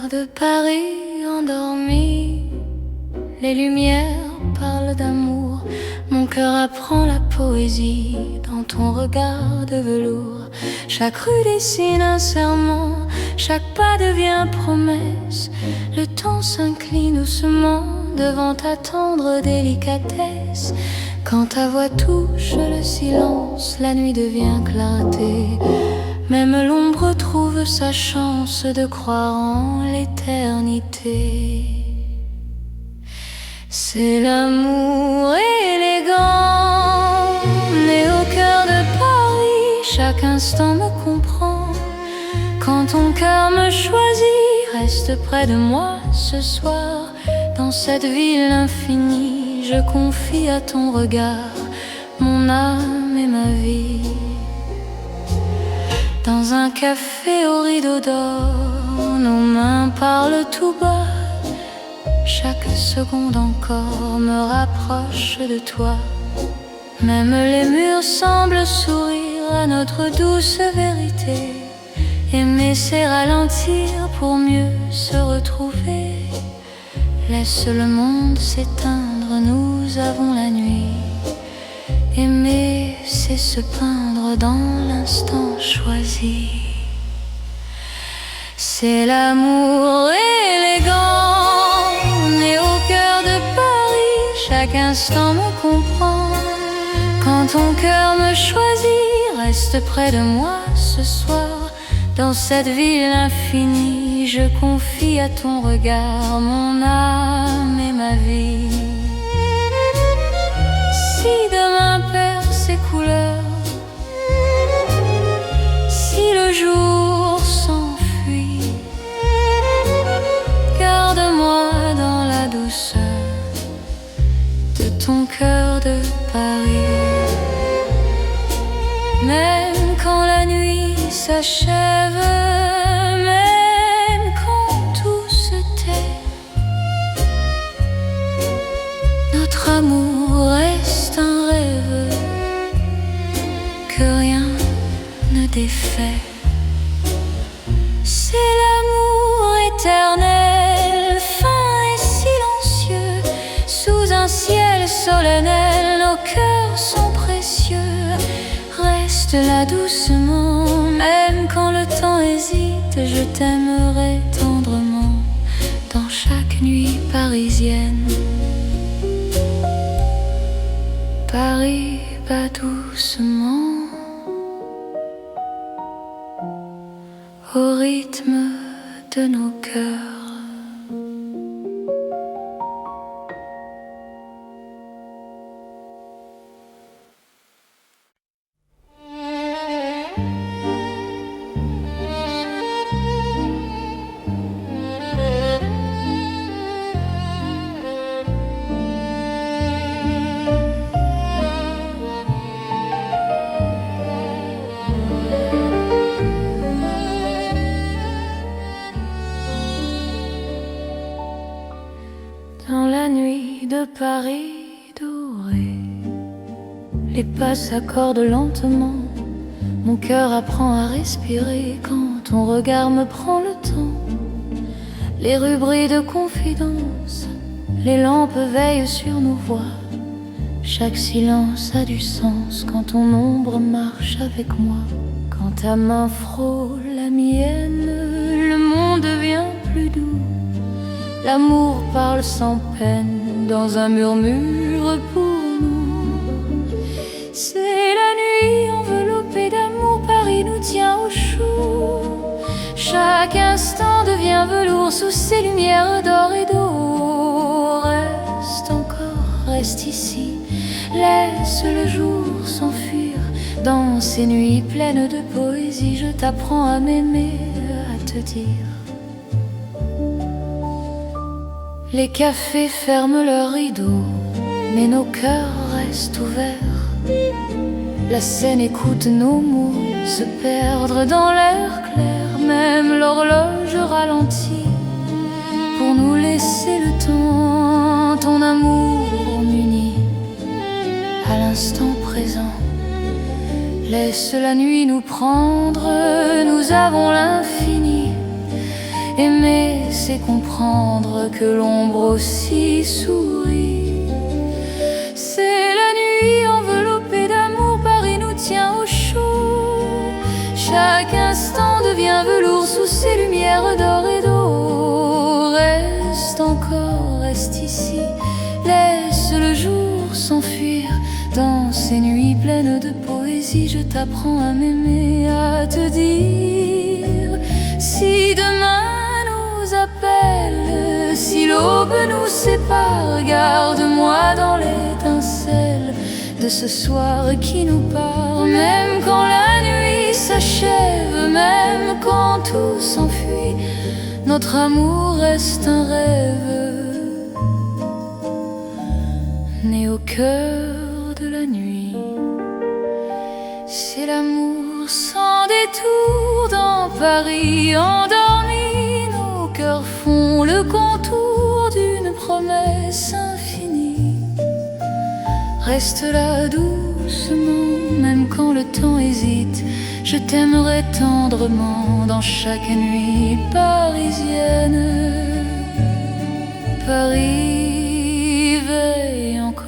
de Paris endormi, les lumières parlent d'amour. Mon cœur apprend la poésie dans ton regard de velours. Chaque rue dessine un serment, chaque pas devient promesse. Le temps s'incline doucement devant ta tendre délicatesse. Quand ta voix touche le silence, la nuit devient clarté. Même l'ombre trouve sa chance de croire en l'éternité. C'est l'amour élégant, né au cœur de Paris. Chaque instant me comprend. Quand ton cœur me choisit, reste près de moi ce soir. Dans cette ville infinie, je confie à ton regard mon âme et ma vie. Dans un café au rideau d'or, nos mains parlent tout bas. Chaque seconde encore me rapproche de toi. Même les murs semblent sourire à notre douce vérité. Aimer c'est ralentir pour mieux se retrouver. Laisse le monde s'éteindre, nous avons la nuit. Aimer, c'est se peindre dans l'instant choisi. C'est l'amour élégant, né au cœur de Paris. Chaque instant me comprend. Quand ton cœur me choisit, reste près de moi ce soir. Dans cette ville infinie, je confie à ton regard mon âme et ma vie. Si demain perd ses couleurs, si le jour s'enfuit, garde-moi dans la douceur de ton cœur de Paris. Même quand la nuit s'achève, même quand tout se tait, notre amour reste un rêve que rien ne défait. C'est l'amour éternel, fin et silencieux. Sous un ciel solennel, nos cœurs sont précieux. Reste là doucement, même quand le temps hésite. Je t'aimerai tendrement dans chaque nuit parisienne. Paris bat doucement au rythme de nos cœurs. Dans la nuit de Paris doré, les pas s'accordent lentement. Mon cœur apprend à respirer quand ton regard me prend le temps. Les rues brillent de confidence, les lampes veillent sur nos voix. Chaque silence a du sens quand ton ombre marche avec moi. Quand ta main frôle la mienne, le monde devient plus doux. L'amour parle sans peine dans un murmure pour nous. C'est la nuit enveloppée d'amour, Paris nous tient au chaud. Chaque instant devient velours sous ces lumières d'or et d'eau. Reste encore, reste ici, laisse le jour s'enfuir. Dans ces nuits pleines de poésie, je t'apprends à m'aimer, à te dire. Les cafés ferment leurs rideaux, mais nos cœurs restent ouverts. La scène écoute nos mots se perdre dans l'air clair. Même l'horloge ralentit pour nous laisser le temps. Ton amour m'unit à l'instant présent. Laisse la nuit nous prendre, nous avons l'infini. Aimer, c'est comprendre que l'ombre aussi sourit. C'est la nuit enveloppée d'amour, Paris nous tient au chaud. Chaque instant devient velours sous ses lumières d'or et d'eau. Reste encore, reste ici, laisse le jour s'enfuir. Dans ces nuits pleines de poésie, je t'apprends à m'aimer, à te dire: si demain nous appelle, si l'aube nous sépare, garde-moi dans l'étincelle de ce soir qui nous part. Même quand la nuit s'achève, même quand tout s'enfuit, notre amour reste un rêve né au cœur de la nuit. C'est l'amour sans détour dans Paris endormi. Nos cœurs font le contour d'une promesse infinie. Reste là doucement, même quand le temps hésite. Je t'aimerai tendrement dans chaque nuit parisienne. Paris veille encore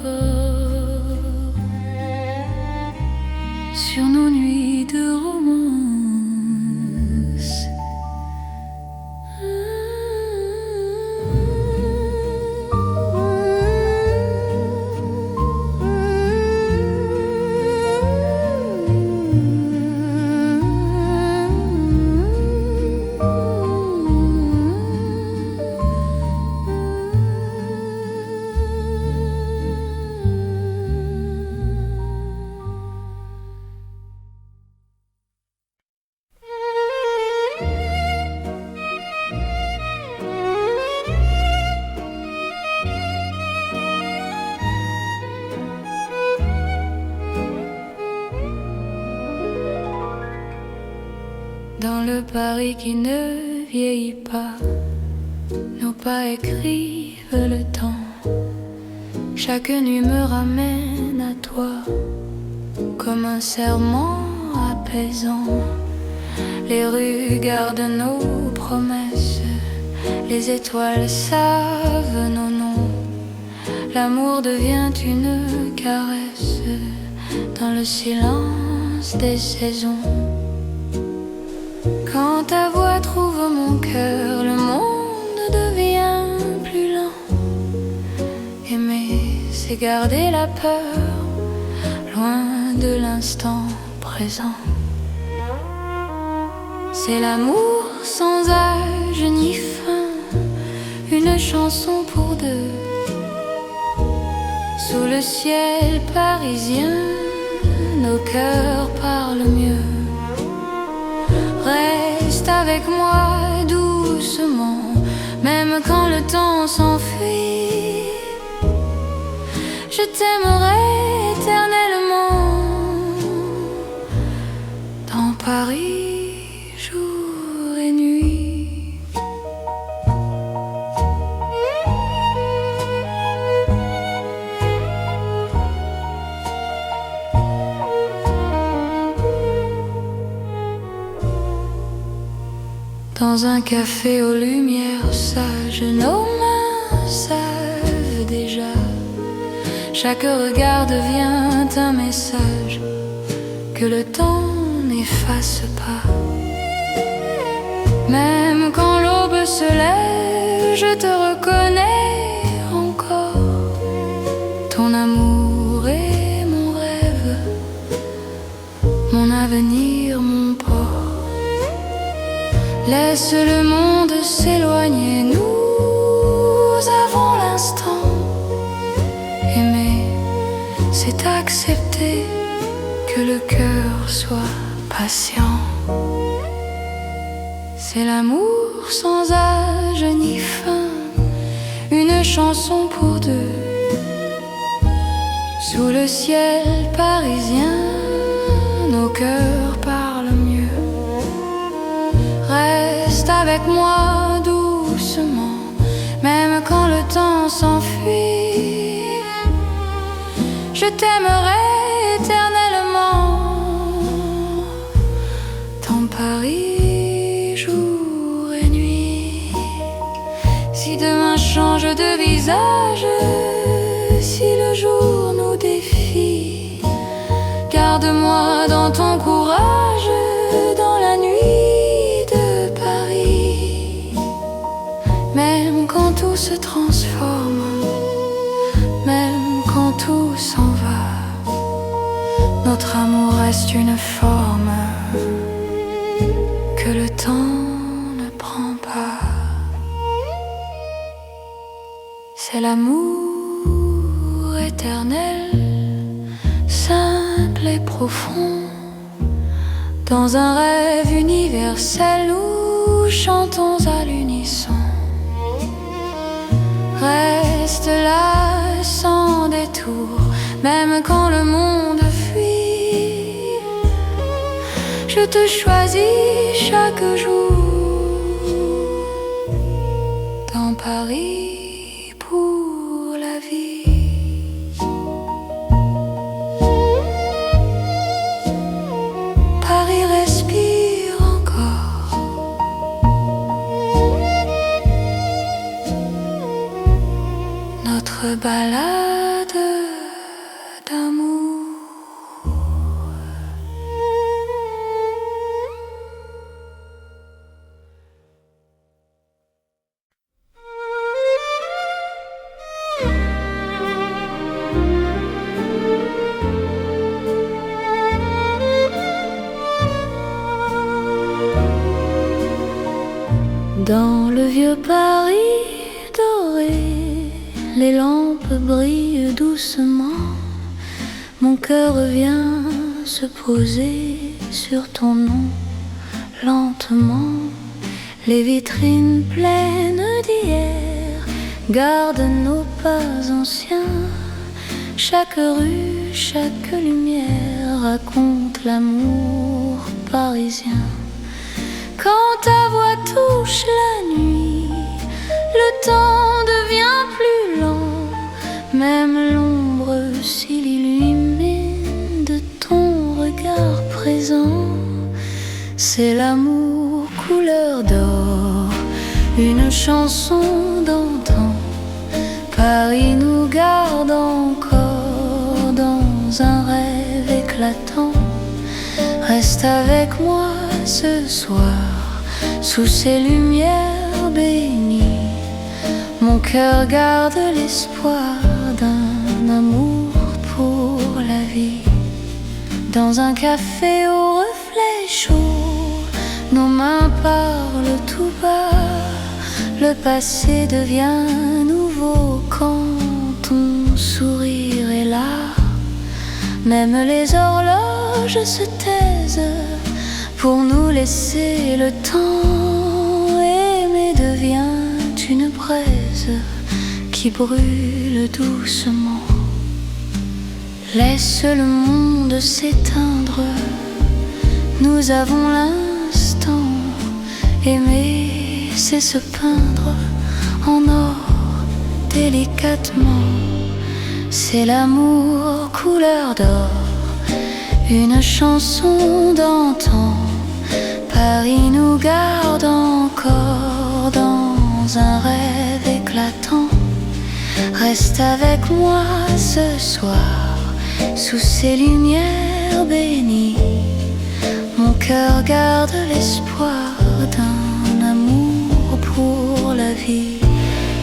sur nos nuits de romance. Dans le Paris qui ne vieillit pas, nos pas écrivent le temps. Chaque nuit me ramène à toi, comme un serment apaisant. Les rues gardent nos promesses, les étoiles savent nos noms. L'amour devient une caresse dans le silence des saisons. Quand ta voix trouve mon cœur, le monde devient plus lent. Aimer, c'est garder la peur, loin de l'instant présent. C'est l'amour sans âge ni fin, une chanson pour deux. Sous le ciel parisien, nos cœurs parlent mieux. Reste avec moi doucement, même quand le temps s'enfuit. Je t'aimerai éternellement dans Paris, jour et nuit. Dans un café aux lumières sages, nos mains savent déjà. Chaque regard devient un message que le temps n'efface pas. Même quand l'aube se lève, je te reconnais encore. Ton amour est mon rêve, mon avenir, mon port. Laisse le monde s'éloigner, nous avons l'instant. Aimer, c'est accepter que le cœur soit patient. C'est l'amour sans âge ni fin, une chanson pour deux. Sous le ciel parisien, nos cœurs parlent mieux. Reste avec moi doucement, même quand le temps s'enfuit. Je t'aimerai éternellement dans Paris, jour et nuit. change de visage si le jour nous défie. Garde-moi dans ton courage dans la nuit de Paris. Même quand tout se transforme, même quand tout s'en va, notre amour reste une forme que le temps ne prend pas. C'est l'amour éternel, simple et profond. Dans un rêve universel, nous chantons à l'unisson. Reste là sans détour, même quand le monde fuit. Je te choisis chaque jour dans Paris pour la vie. Paris respire encore. Notre balade d'amour. Dans le vieux Paris doré, les lampes brillent doucement. Mon cœur vient se poser sur ton nom, lentement. Les vitrines pleines d'hier gardent nos pas anciens. Chaque rue, chaque lumière raconte l'amour parisien. Quand ta voix touche la nuit, le temps devient plus lent. Même l'ombre s'illumine de ton regard présent. C'est l'amour couleur d'or, une chanson d'antan. Paris nous garde encore dans un rêve éclatant. Reste avec moi ce soir, sous ces lumières bénies. Mon cœur garde l'espoir d'un amour pour la vie. Dans un café au reflet chaud, nos mains parlent tout bas. Le passé devient nouveau quand ton sourire est là. Même les horloges se taisent pour nous laisser le temps. Aimer devient une braise qui brûle doucement. Laisse le monde s'éteindre, nous avons l'instant. Aimer, c'est se peindre en or délicatement. C'est l'amour couleur d'or, une chanson d'antan. Paris nous garde encore dans un rêve éclatant. Reste avec moi ce soir, sous ces lumières bénies. Mon cœur garde l'espoir d'un amour pour la vie.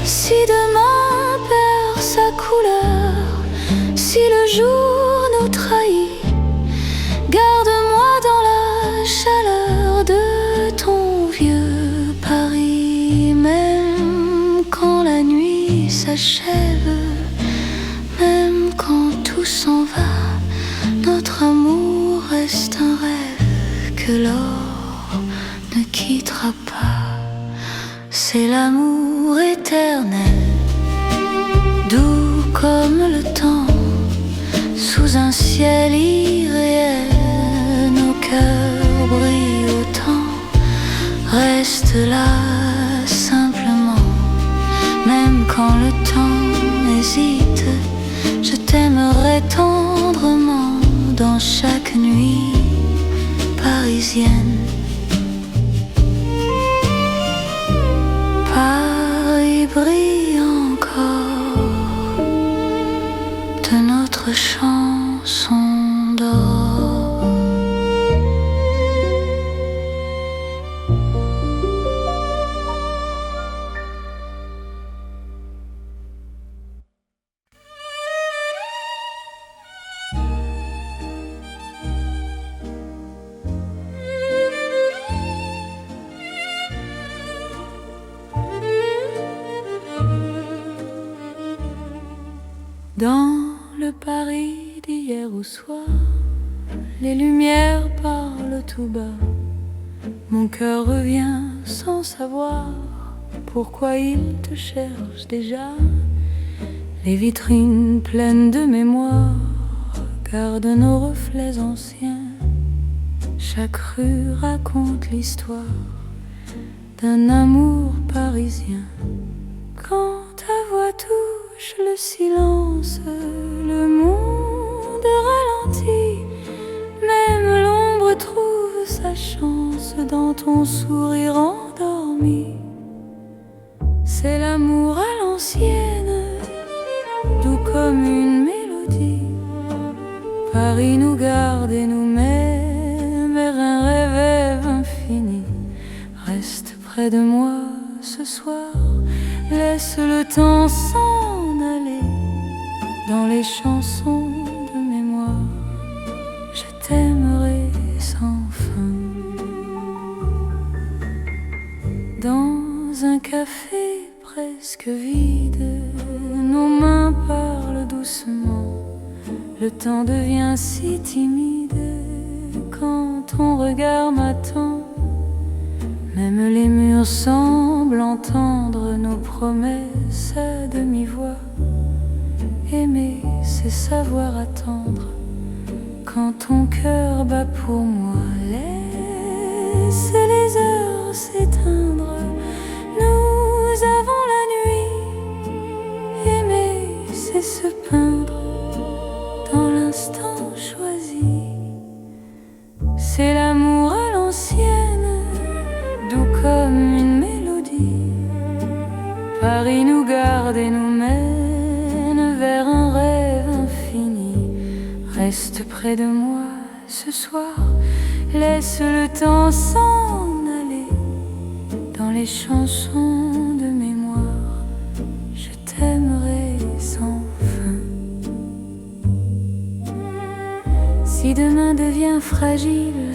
Si demain perd sa couleur, si le jour nous trahit, garde-moi dans la chaleur de ton vieux Paris. Même quand la nuit s'achève, même quand tout s'en va, notre amour reste un rêve que l'or ne quittera pas. C'est l'amour éternel, doux comme le temps, sous un ciel irréel. Nos cœurs brillent autant. Reste là simplement, même quand le temps hésite. Je t'aimerai tendrement dans chaque nuit parisienne. Paris brille encore. soir, les lumières parlent tout bas. Mon cœur revient sans savoir pourquoi il te cherche déjà. Les vitrines pleines de mémoire gardent nos reflets anciens. Chaque rue raconte l'histoire d'un amour parisien. Quand ta voix touche le silence, le monde ralentit. Même l'ombre trouve sa chance dans ton sourire endormi. C'est l'amour à l'ancienne, doux comme une mélodie. Paris nous garde et nous met vers un rêve infini. Reste près de moi ce soir, laisse le temps s'en aller. Dans les chansons de mémoire, je t'aimerai sans fin. Dans un café presque vide, nos mains parlent doucement. Le temps devient si timide quand ton regard m'attend. Même les murs semblent entendre nos promesses à demi-voix. Aimer, c'est savoir attendre quand ton cœur bat pour moi. Laisse les heures s'éteindre, nous avons la nuit. Aimer, c'est se peindre dans l'instant choisi. C'est l'amour à l'ancienne, doux comme une mélodie. Paris nous garde et nous mène vers un rêve infini. Reste près de moi ce soir, laisse le temps s'en aller. Dans les chansons de mémoire, je t'aimerai sans fin. Si demain devient fragile,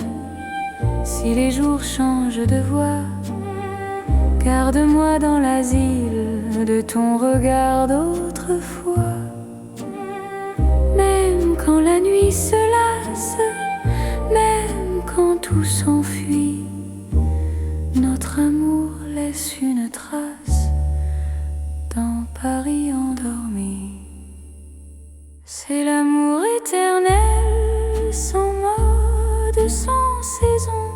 si les jours changent de voix, garde-moi dans l'asile de ton regard d'autrefois. Même quand la nuit se lasse, même quand tout s'enfuit, notre amour laisse une trace dans Paris endormi. C'est l'amour éternel, sans mode, sans saison.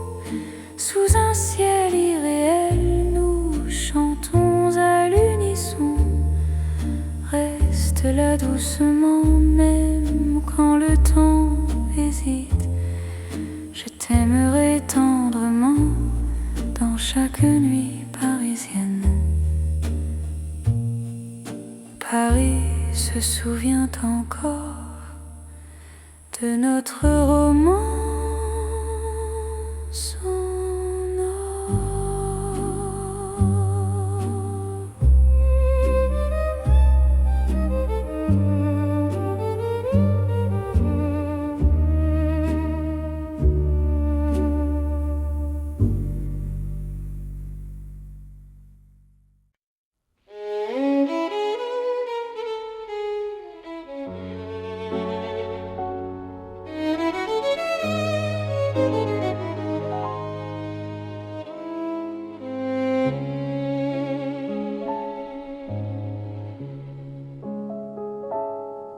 Sous un ciel irréel, nous chantons à l'unisson. Reste là doucement, même quand le temps hésite. Je t'aimerai tendrement dans chaque nuit parisienne. Paris se souvient encore de notre romance.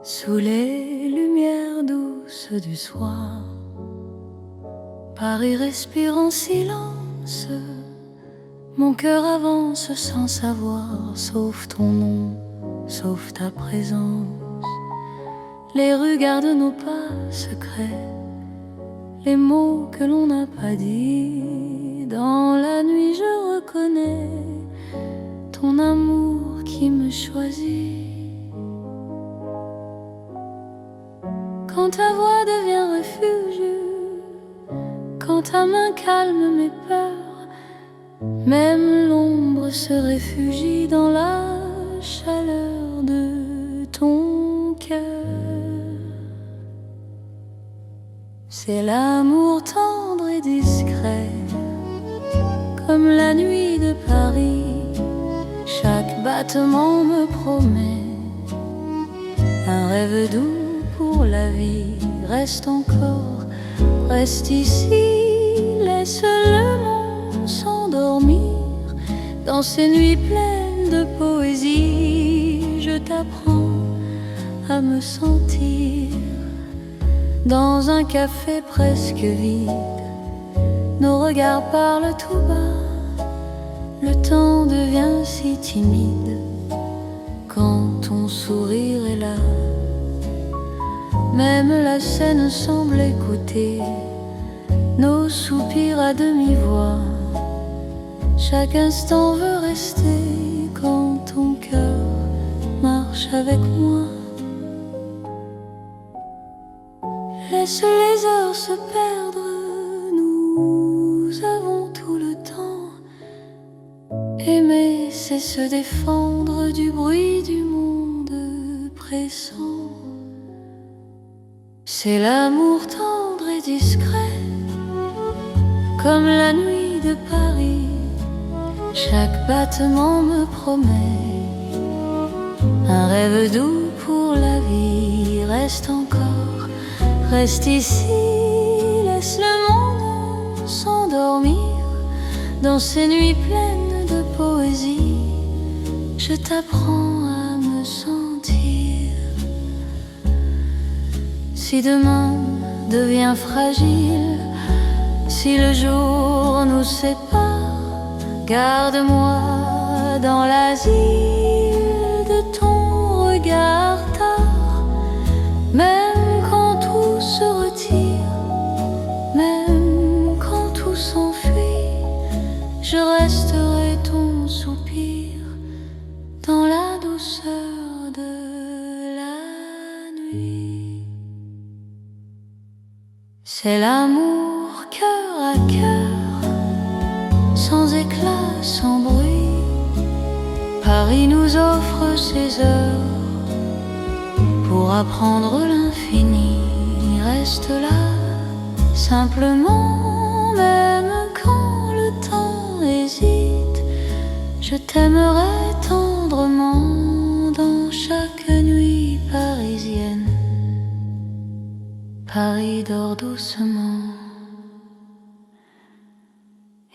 Sous les lumières douces du soir, Paris respire en silence. Mon cœur avance sans savoir, sauf ton nom, sauf ta présence. Les rues gardent nos pas secrets, les mots que l'on n'a pas dit. Dans la nuit je reconnais ton amour qui me choisit. Quand ta voix devient refuge, quand ta main calme mes peurs, même l'ombre se réfugie dans la chaleur de ton cœur. C'est l'amour tendre et discret, comme la nuit de Paris. Chaque battement me promet un rêve doux pour la vie. reste encore, reste ici, laisse le monde s'endormir. Dans ces nuits pleines de poésie, je t'apprends à me sentir. Dans un café presque vide, nos regards parlent tout bas. Le temps devient si timide quand ton sourire est là. Même la scène semble écouter nos soupirs à demi-voix. Chaque instant veut rester quand ton cœur marche avec moi. Laisse les heures se perdre, nous avons tout le temps. Aimer, c'est se défendre du bruit du monde pressant. C'est l'amour tendre et discret, comme la nuit de Paris. Chaque battement me promet un rêve doux pour la vie. Reste encore, reste ici, laisse le monde s'endormir. Dans ces nuits pleines de poésie, je t'apprends à me sentir. Si demain devient fragile, si le jour nous sépare, garde-moi dans l'asile de ton regard tard. Même quand tout se retire, même quand tout s'enfuit, je resterai ton soupir dans la douceur de la nuit. C'est l'amour cœur à cœur, sans éclat, sans bruit. Paris nous offre ses heures pour apprendre l'infini. Reste là, simplement, même quand le temps hésite. Je t'aimerai tendrement dans chaque nuit parisienne. Paris dort doucement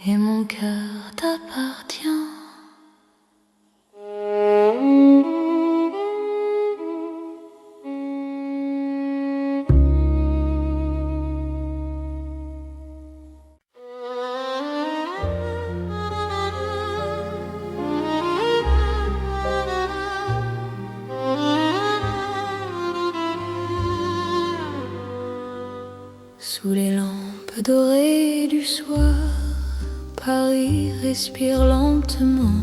et mon cœur t'appartient. Sous les lampes dorées du soir, Paris respire lentement.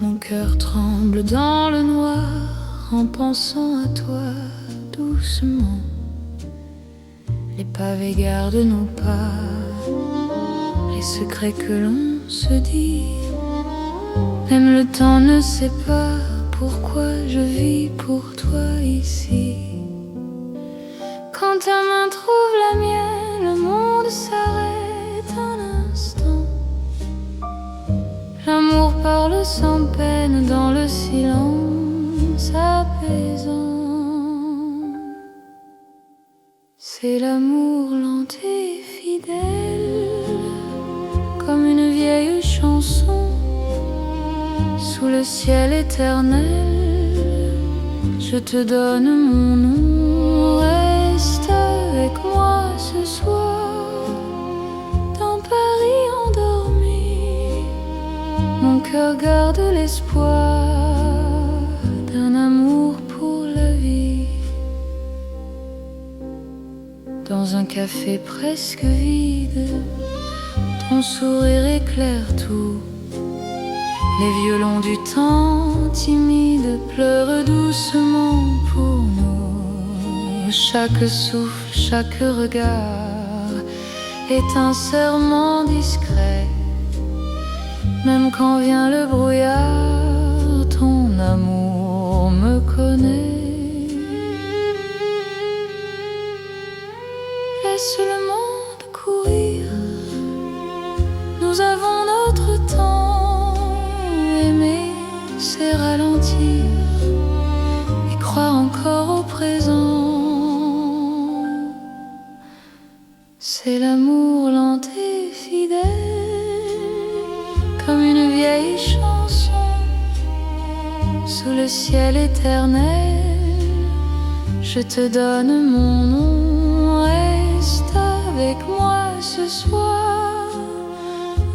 Mon cœur tremble dans le noir en pensant à toi doucement. Les pavés gardent nos pas, les secrets que l'on se dit. Même le temps ne sait pas pourquoi je vis pour toi ici. Quand ta main trouve la mienne, le monde s'arrête un instant. L'amour parle sans peine dans le silence apaisant. C'est l'amour lent et fidèle, comme une vieille chanson. Sous le ciel éternel, je te donne mon nom. Reste avec moi ce soir, dans Paris endormi. Mon cœur garde l'espoir d'un amour pour la vie. Dans un café presque vide, ton sourire éclaire tout. Les violons du temps timide pleurent doucement pour nous. Chaque souffle, chaque regard est un serment discret. Même quand vient le brouillard, ton amour me connaît. Laisse le monde courir, nous avons notre temps. Aimer, c'est ralentir et croire encore au présent. vieille chanson sous le ciel éternel. Je te donne mon nom, reste avec moi ce soir.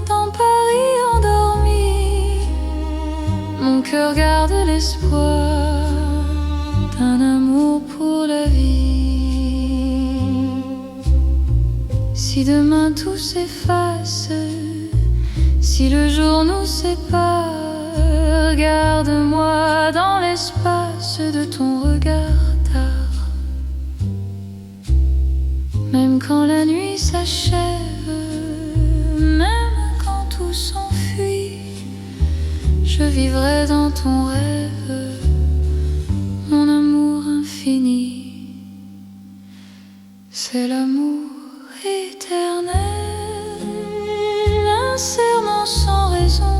Dans Paris endormi, mon cœur garde l'espoir d'un amour pour la vie. Si demain tout s'efface, si le jour nous sépare, garde-moi dans l'espace de ton regard tard. Même quand la nuit s'achève, même quand tout s'enfuit, je vivrai dans ton rêve, mon amour infini. C'est l'amour éternel, un serment sans raison.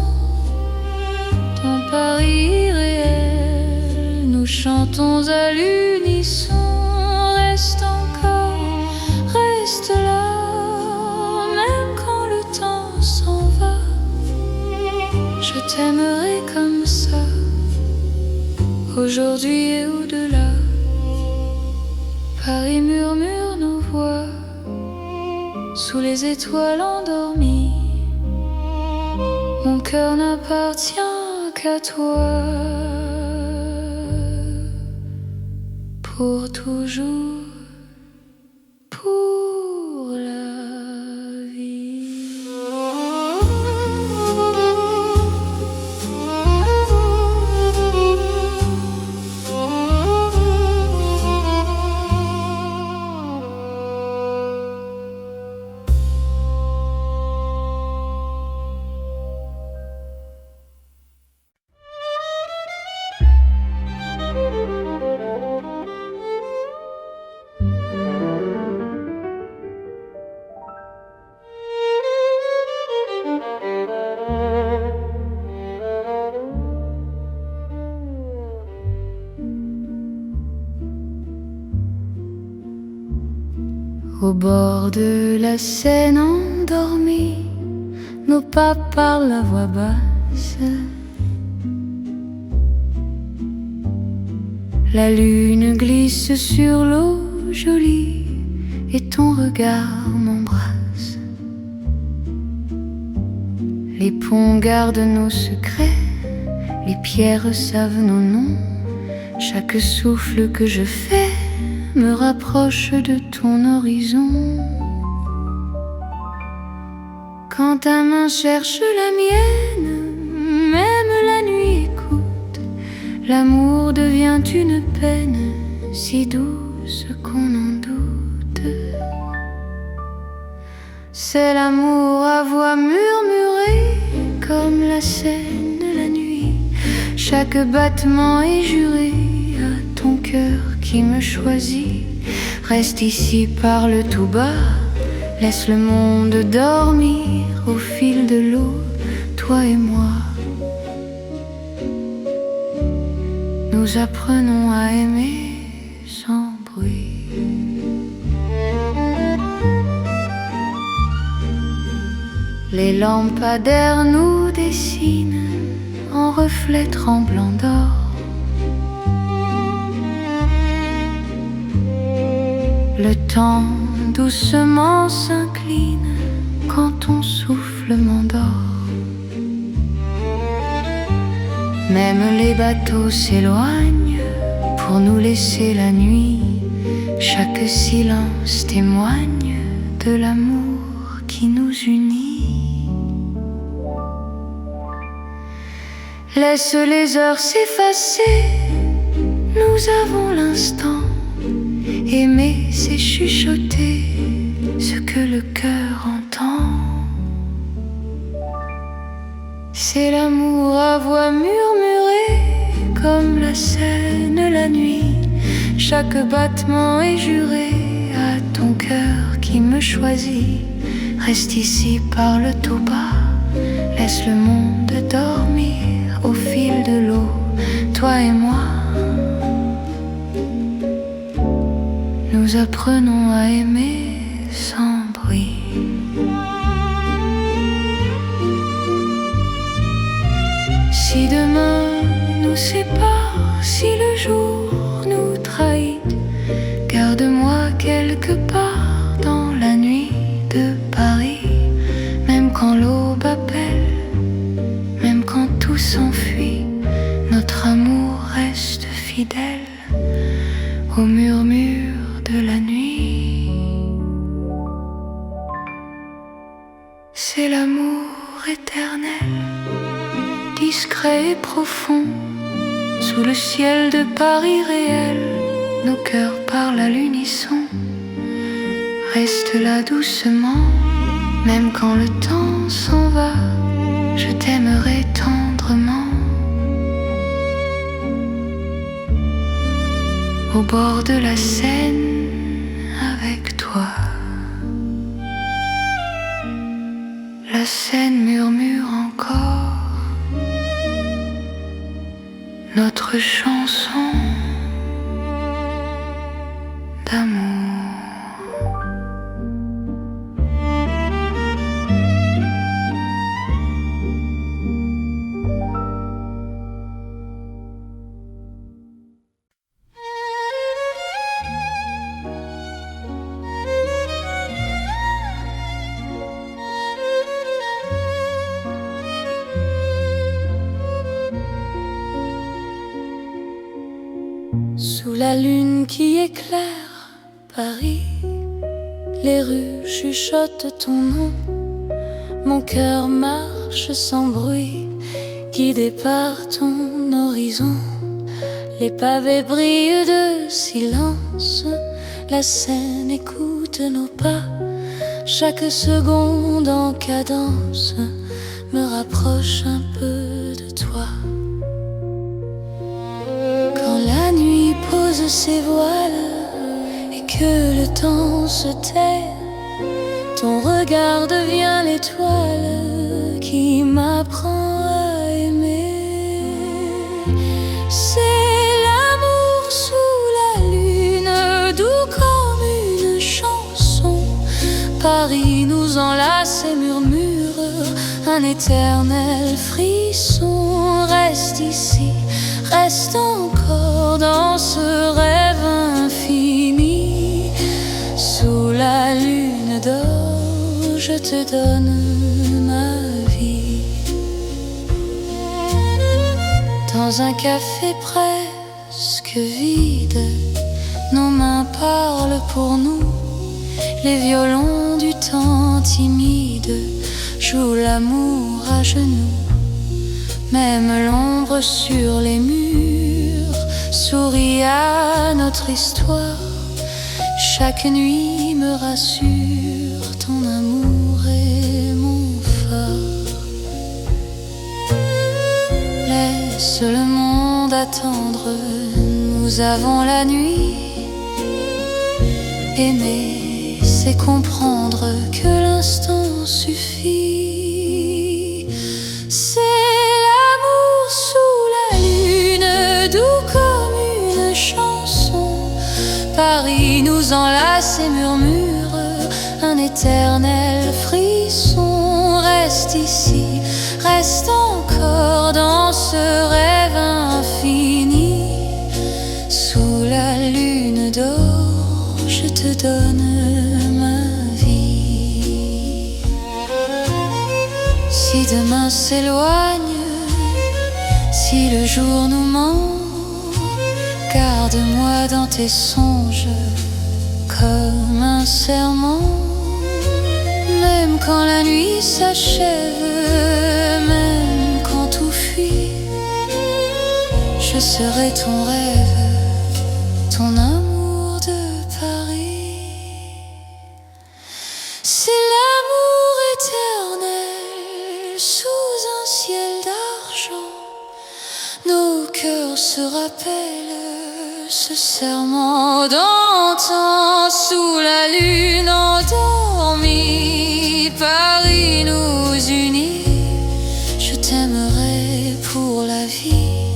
Dans Paris irréel, nous chantons à l'unisson. Reste encore, reste là, même quand le temps s'en va. Je t'aimerai comme ça, aujourd'hui et au-delà. Paris murmure nos voix sous les étoiles endormies. Mon cœur n'appartient qu'à toi, pour toujours, pour la vie. Au bord de la Seine endormie, nos pas parlent à voix basse. La lune glisse sur l'eau jolie et ton regard m'embrasse. Les ponts gardent nos secrets, les pierres savent nos noms. Chaque souffle que je fais me rapproche de ton horizon. Quand ta main cherche la mienne, même la nuit écoute. L'amour devient une peine si douce qu'on en doute. C'est l'amour à voix murmurée comme la Seine la nuit. Chaque battement est juré à ton cœur qui me choisit. Reste ici, parle tout bas, laisse le monde dormir au fil de l'eau, toi et moi. Nous apprenons à aimer sans bruit. Les lampadaires nous dessinent en reflets tremblants d'or. Le temps doucement s'incline quand ton souffle m'endort. Même les bateaux s'éloignent pour nous laisser la nuit. Chaque silence témoigne de l'amour qui nous unit. Laisse les heures s'effacer, nous avons l'instant. Aimer, c'est chuchoter ce que le cœur entend. C'est l'amour à voix murmurée comme la Seine la nuit. Chaque battement est juré à ton cœur qui me choisit. Reste ici, parle tout bas, laisse le monde dormir au fil de l'eau, toi et moi. Nous apprenons à aimer sans bruit. sépare, si le jour nous trahit, garde-moi quelque part dans la nuit de Paris. Même quand l'aube appelle, même quand tout s'enfuit, notre amour reste fidèle au murmure de la nuit. C'est l'amour éternel, discret et profond, sous le ciel de Paris réel. Nos cœurs parlent à l'unisson. Reste là doucement, même quand le temps s'en va, je t'aimerai tendrement. Au bord de la Seine, avec toi. La Seine murmure encore notre chanson d'amour. Sous la lune qui éclaire Paris, les rues chuchotent ton nom. Mon cœur marche sans bruit, guidé par ton horizon. Les pavés brillent de silence, la Seine écoute nos pas. Chaque seconde en cadence me rapproche un peu de toi. Quand la nuit pose ses voiles et que le temps se tait, ton regard devient l'étoile qui m'apprend à aimer. C'est l'amour sous la lune, doux comme une chanson. Paris nous enlace et murmure un éternel frisson. Reste ici, reste encore dans ce rêve infini. Sous la lune d'or, je te donne ma vie. Dans un café presque vide, nos mains parlent pour nous. Les violons du temps timide jouent l'amour à genoux. Même l'ombre sur les murs sourit à notre histoire. Chaque nuit me rassure, ton amour est mon phare. Laisse le monde attendre, nous avons la nuit. Aimer, c'est comprendre que l'instant suffit. C'est l'amour sous la lune, doux comme une chanson. Paris nous enlace et murmure un éternel frisson. Reste ici, reste encore dans ce rêve infini. Sous la lune d'or, je te donne ma vie. Si demain s'éloigne, si le jour nous ment, garde-moi dans tes songes comme un serment. Même quand la nuit s'achève, même quand tout fuit, je serai ton rêve, ton amour de Paris. C'est l'amour éternel sous un ciel d'argent. Nos cœurs se rappellent ce serment d'antan. Sous la lune endormie, Paris nous unit. Je t'aimerai pour la vie,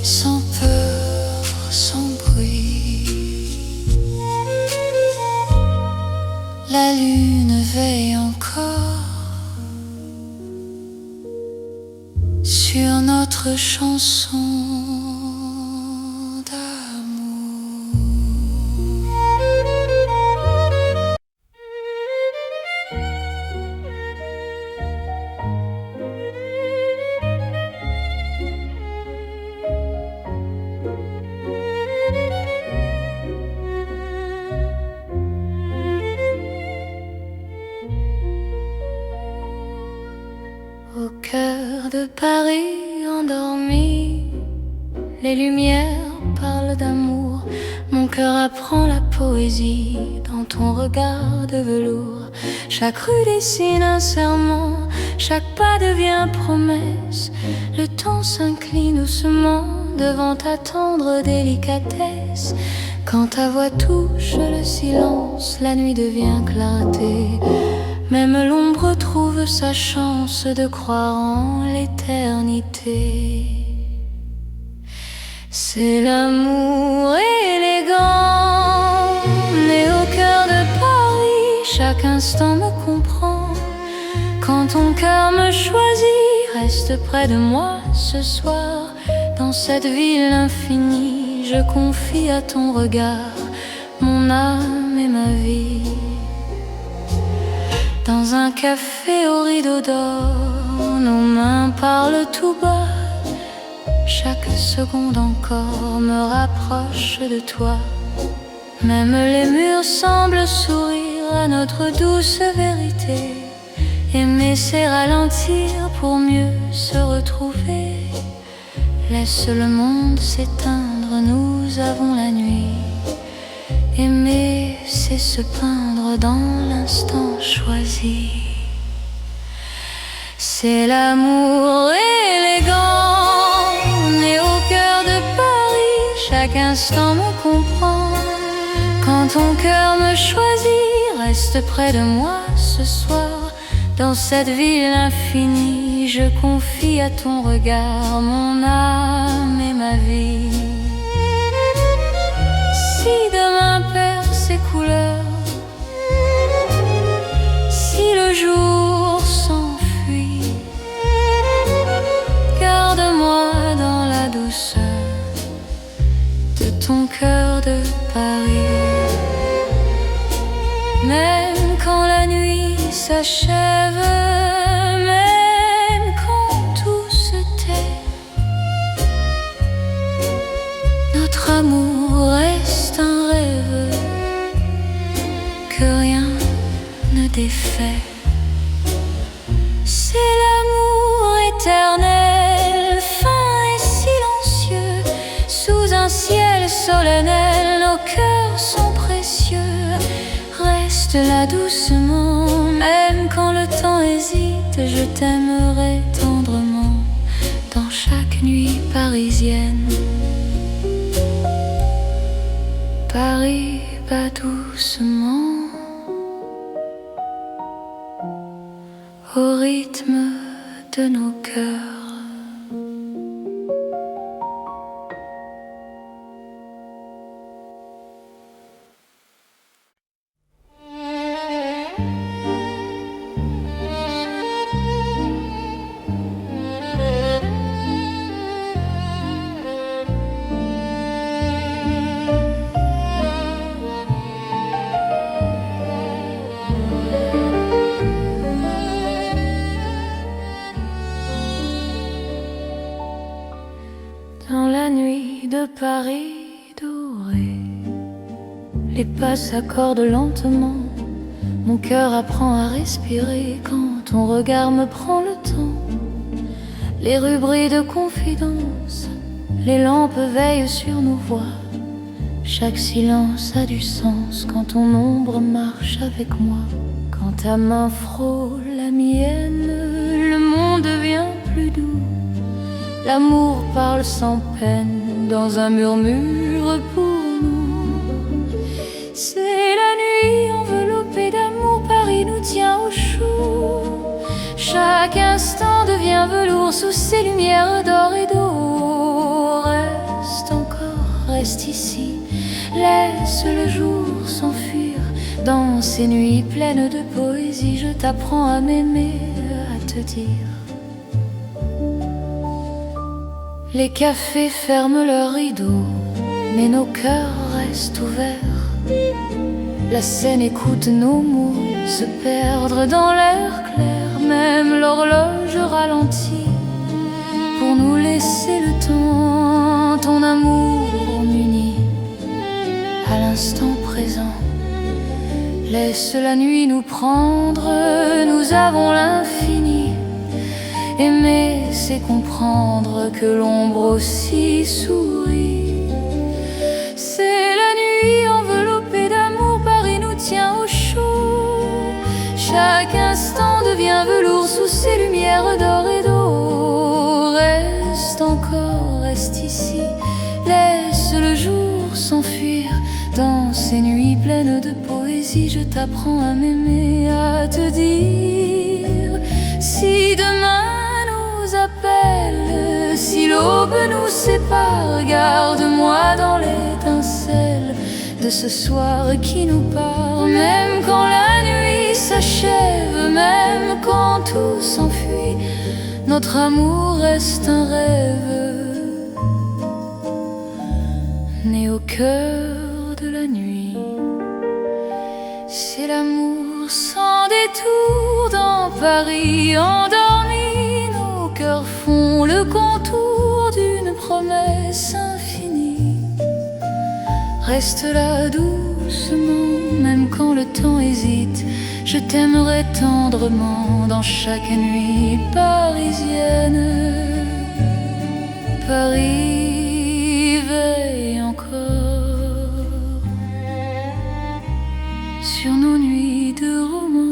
sans peur, sans bruit. La lune veille encore sur notre chanson Au cœur de Paris endormi, les lumières parlent d'amour. Mon cœur apprend la poésie dans ton regard de velours. Chaque rue dessine un serment, chaque pas devient promesse. Le temps s'incline doucement devant ta tendre délicatesse. Quand ta voix touche le silence, la nuit devient clarté. Même l'ombre trouve sa chance de croire en l'éternité. C'est l'amour élégant, né au cœur de Paris. Chaque instant me comprend. Quand ton cœur me choisit, reste près de moi ce soir. Dans cette ville infinie, je confie à ton regard mon âme et ma vie. Dans un café au rideau d'or, nos mains parlent tout bas. Chaque seconde encore me rapproche de toi. Même les murs semblent sourire à notre douce vérité. Aimer c'est ralentir pour mieux se retrouver. Laisse le monde s'éteindre, nous avons la nuit. Aimer, c'est se peindre dans l'instant choisi. C'est l'amour élégant, né au cœur de Paris. Chaque instant me comprend. Quand ton cœur me choisit, reste près de moi ce soir. Dans cette ville infinie, je confie à ton regard mon âme et ma vie. Si demain perd ses couleurs, si le jour s'enfuit, garde-moi dans la douceur de ton cœur de Paris. Même quand la nuit s'achève, même quand tout se tait, notre amour reste un rêve que rien ne défait. C'est l'amour éternel, fin et silencieux. Sous un ciel solennel, nos cœurs sont précieux. Reste là doucement, même quand le temps hésite. Je t'aimerai tendrement dans chaque nuit parisienne. Paris bat doucement au rythme de nos cœurs. Dans la nuit de Paris doré, les pas s'accordent lentement. Mon cœur apprend à respirer quand ton regard me prend le temps. Les rues brillent de confidence, les lampes veillent sur nos voix. Chaque silence a du sens quand ton ombre marche avec moi. Quand ta main frôle la mienne, le monde devient plus doux. L'amour parle sans peine dans un murmure pour nous. C'est la nuit enveloppée d'amour, Paris nous tient au chaud. Chaque instant devient velours sous ces lumières d'or et d'eau. Reste encore, reste ici, laisse le jour s'enfuir. Dans ces nuits pleines de poésie, je t'apprends à m'aimer, à te dire. Les cafés ferment leurs rideaux, mais nos cœurs restent ouverts. La scène écoute nos mots se perdre dans l'air clair. Même l'horloge ralentit pour nous laisser le temps. Ton amour m'unit à l'instant présent. Laisse la nuit nous prendre, nous avons l'infini. Aimer, c'est comprendre que l'ombre aussi sourit. C'est la nuit enveloppée d'amour, Paris nous tient au chaud. Chaque instant devient velours sous ces lumières d'or et d'eau. Reste encore, reste ici, laisse le jour s'enfuir. Dans ces nuits pleines de poésie, je t'apprends à m'aimer, à te dire si demain nous appelle, si l'aube nous sépare, garde-moi dans l'étincelle de ce soir qui nous part. Même quand la nuit s'achève, même quand tout s'enfuit, notre amour reste un rêve né au cœur de la nuit. C'est l'amour sans détour dans Paris endormi. Nos cœurs font le contour d'une promesse infinie. Reste là doucement, même quand le temps hésite. Je t'aimerai tendrement dans chaque nuit parisienne. Paris veille encore sur nos nuits de romance.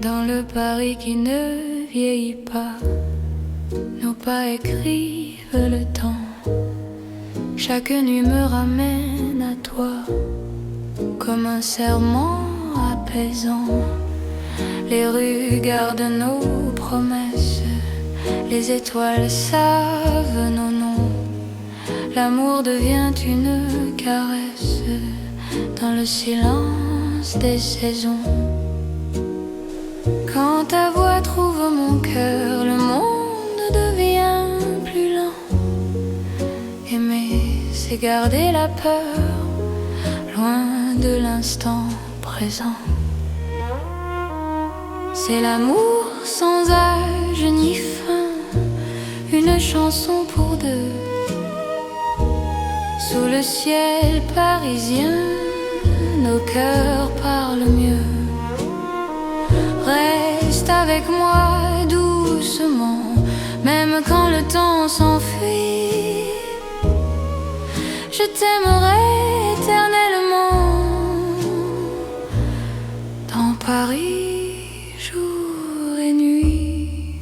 Dans le Paris qui ne vieillit pas, nos pas écrivent le temps. Chaque nuit me ramène à toi, comme un serment apaisant. Les rues gardent nos promesses, les étoiles savent nos noms. L'amour devient une caresse dans le silence des saisons. Quand ta voix trouve mon cœur, le monde devient plus lent. Aimer, c'est garder la peur, loin de l'instant présent. C'est l'amour sans âge ni fin, une chanson pour deux. Sous le ciel parisien, nos cœurs parlent mieux. Reste avec moi doucement, même quand le temps s'enfuit. Je t'aimerai éternellement dans Paris, jour et nuit.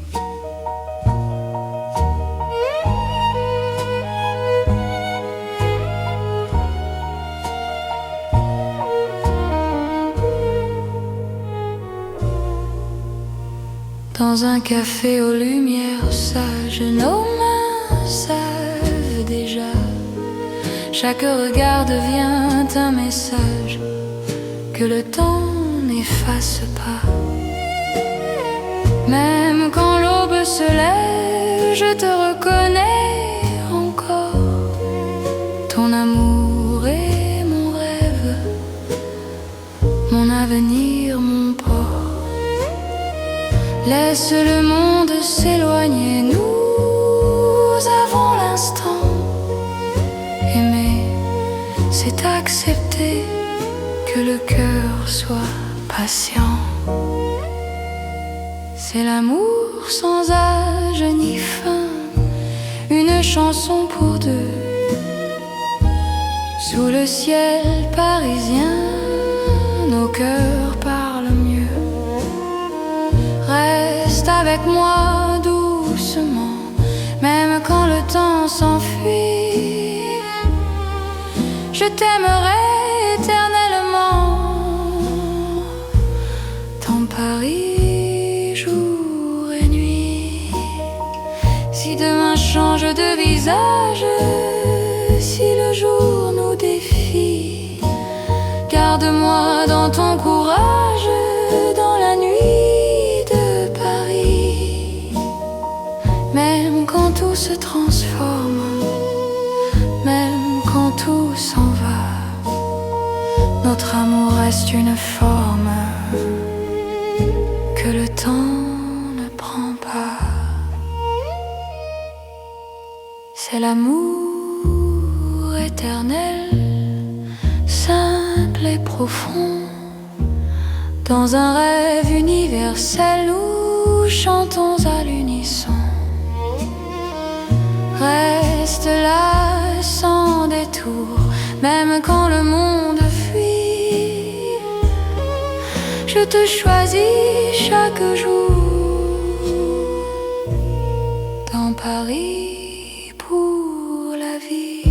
Dans un café aux lumières sages, nos mains savent déjà. Chaque regard devient un message que le temps n'efface pas. Même quand l'aube se lève, je te reconnais encore. Ton amour est mon rêve, mon avenir, mon port. Laisse le monde s'éloigner, nous avons l'instant. Aimer, c'est accepter que le cœur soit patient. C'est l'amour sans âge ni fin, une chanson pour deux. Sous le ciel parisien, nos cœurs parlent mieux. Reste avec moi doucement, même quand le temps s'enfuit. Je t'aimerai éternellement dans Paris, jour et nuit. change de visage si le jour nous défie. Garde-moi dans ton courage dans la nuit de Paris. Même quand tout se transforme, même quand tout s'en va, notre amour reste une forme que le temps ne prend pas. C'est l'amour éternel, simple et profond. Dans un rêve universel, nous chantons à l'unisson. Reste là sans détour, même quand le monde fuit. Je te choisis chaque jour dans Paris pour la vie.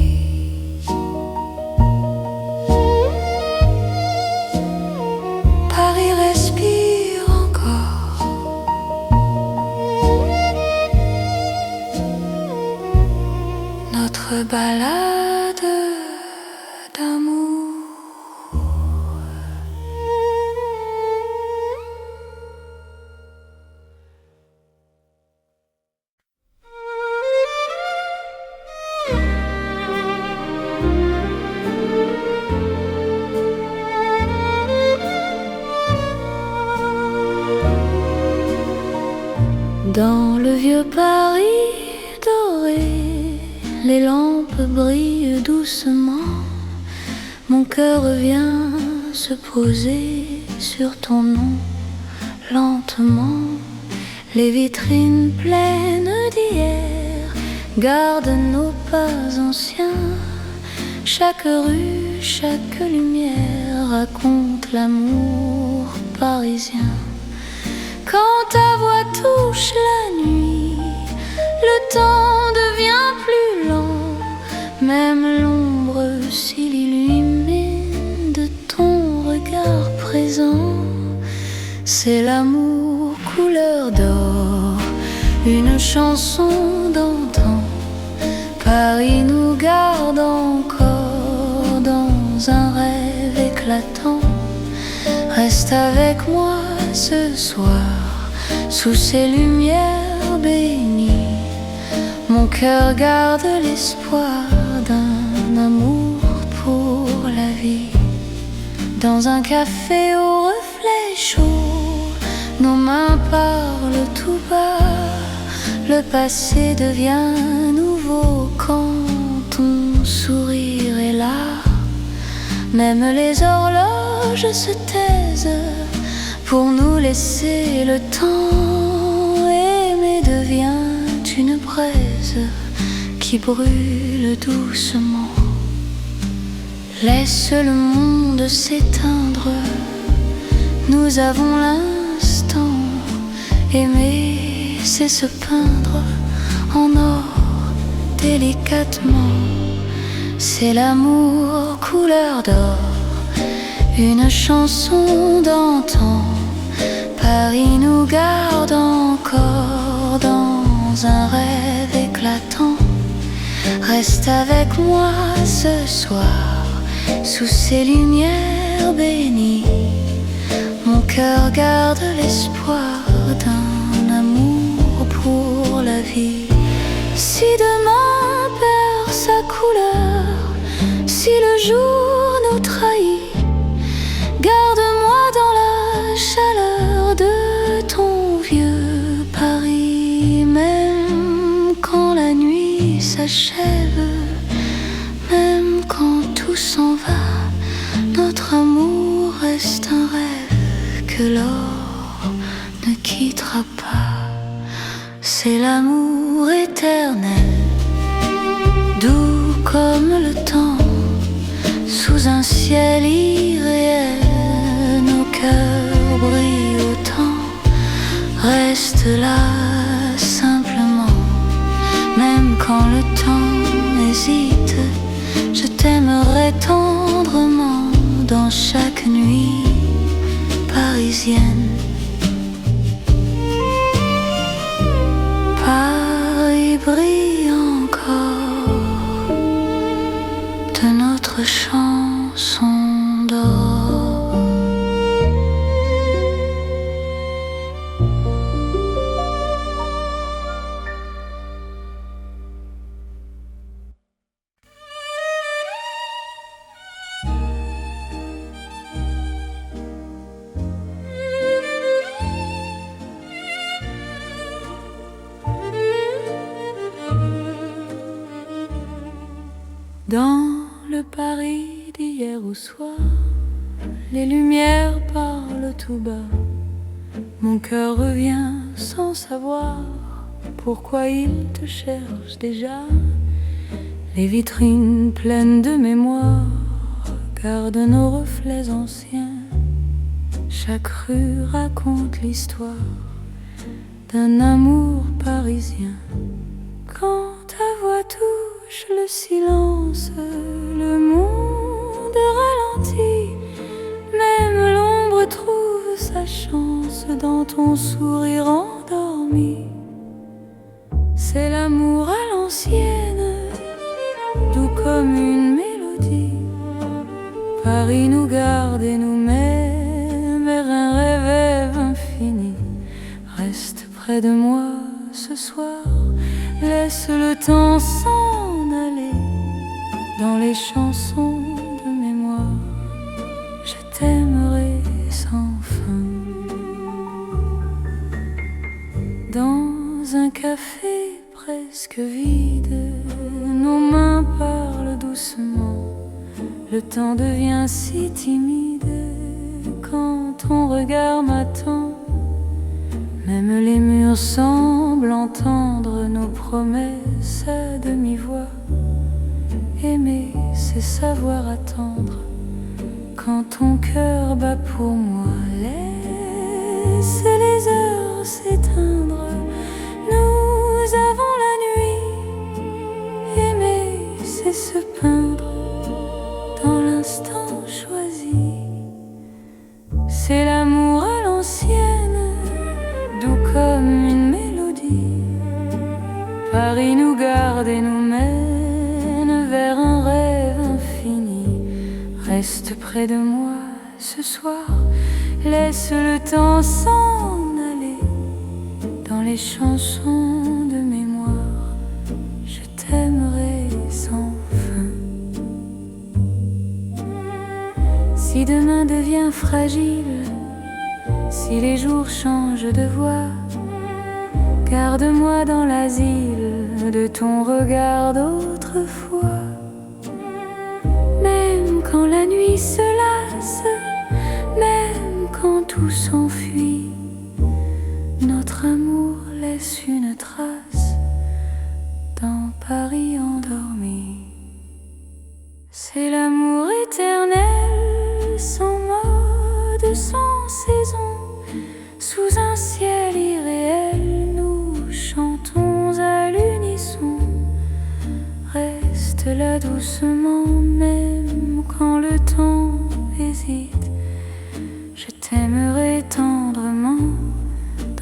Paris respire encore. Notre balade d'amour. Dans le vieux Paris doré, les lampes brillent doucement. Mon cœur vient se poser sur ton nom, lentement. Les vitrines pleines d'hier gardent nos pas anciens. Chaque rue, chaque lumière raconte l'amour parisien. Quand ta voix touche la nuit, le temps devient plus lent. Même l'ombre s'il illumine de ton regard présent. C'est l'amour couleur d'or, une chanson d'antan. Paris nous garde encore dans un rêve éclatant. Reste avec moi ce soir, sous ces lumières bénies. Mon cœur garde l'espoir d'un amour pour la vie. Dans un café au reflet chaud, nos mains parlent tout bas. Le passé devient nouveau quand ton sourire est là. Même les horloges se taisent pour nous laisser le temps. Aimer devient une braise qui brûle doucement. Laisse le monde s'éteindre, nous avons l'instant. Aimer, c'est se peindre en or délicatement. C'est l'amour couleur d'or, une chanson d'antan. Paris nous garde encore dans un rêve éclatant. Reste avec moi ce soir, sous ces lumières bénies. Mon cœur garde l'espoir d'un amour pour la vie. Si demain perd sa couleur, si le jour nous trahit, garde-moi dans la chaleur de ton vieux Paris. Même quand la nuit s'achève, même quand tout s'en va, notre amour reste un rêve que l'or ne quittera pas. C'est l'amour éternel, doux comme le temps, sous un ciel irréel. Nos cœurs brillent autant. Reste là simplement, même quand le temps hésite. Je t'aimerai tendrement dans chaque nuit parisienne. Paris brille encore. Dans le Paris d'hier au soir, les lumières parlent tout bas. Mon cœur revient sans savoir pourquoi il te cherche déjà. Les vitrines pleines de mémoire gardent nos reflets anciens. Chaque rue raconte l'histoire d'un amour parisien. Quand ta voix touche le silence, le monde ralentit. Même l'ombre trouve sa chance dans ton sourire endormi. C'est l'amour à l'ancienne, doux comme une mélodie. Paris nous garde et nous met vers un rêve infini. Reste près de moi ce soir, laisse le temps s'en aller. Dans les chansons de mémoire, je t'aimerai sans fin. Dans un café presque vide, nos mains parlent doucement. Le temps devient si timide quand ton regard m'attend. Même les murs semblent entendre nos promesses à demi-voix. Aimer, c'est savoir attendre quand ton cœur bat pour moi. Laisse les heures s'éteindre, nous avons la nuit. Aimer, c'est se peindre dans l'instant choisi. C'est l'amour à l'ancienne, doux comme une mélodie. Paris nous garde et nous mène vers un rêve infini. Reste près de moi ce soir, laisse le temps s'en aller. Dans les chansons de mémoire, je t'aimerai sans fin. Si demain devient fragile, si les jours changent de voix, garde-moi dans l'asile de ton regard d'autrefois. Même quand la nuit se lasse, même quand tout s'enfuit, notre amour laisse une trace dans Paris endormi. C'est l'amour éternel, sans mode, sans saison. Sous un ciel irréel, nous chantons à l'unisson. Reste là doucement, même quand le temps hésite. Je t'aimerai tendrement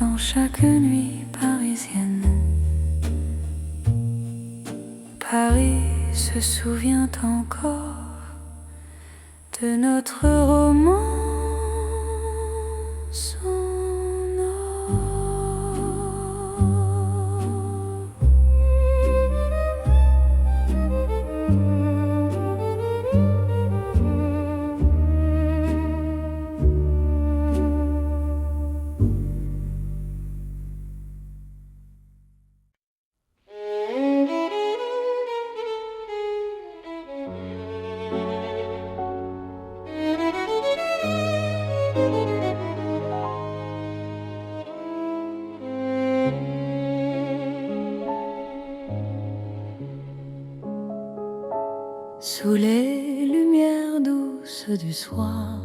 dans chaque nuit parisienne. Paris se souvient encore de notre romance. Sous les lumières douces du soir,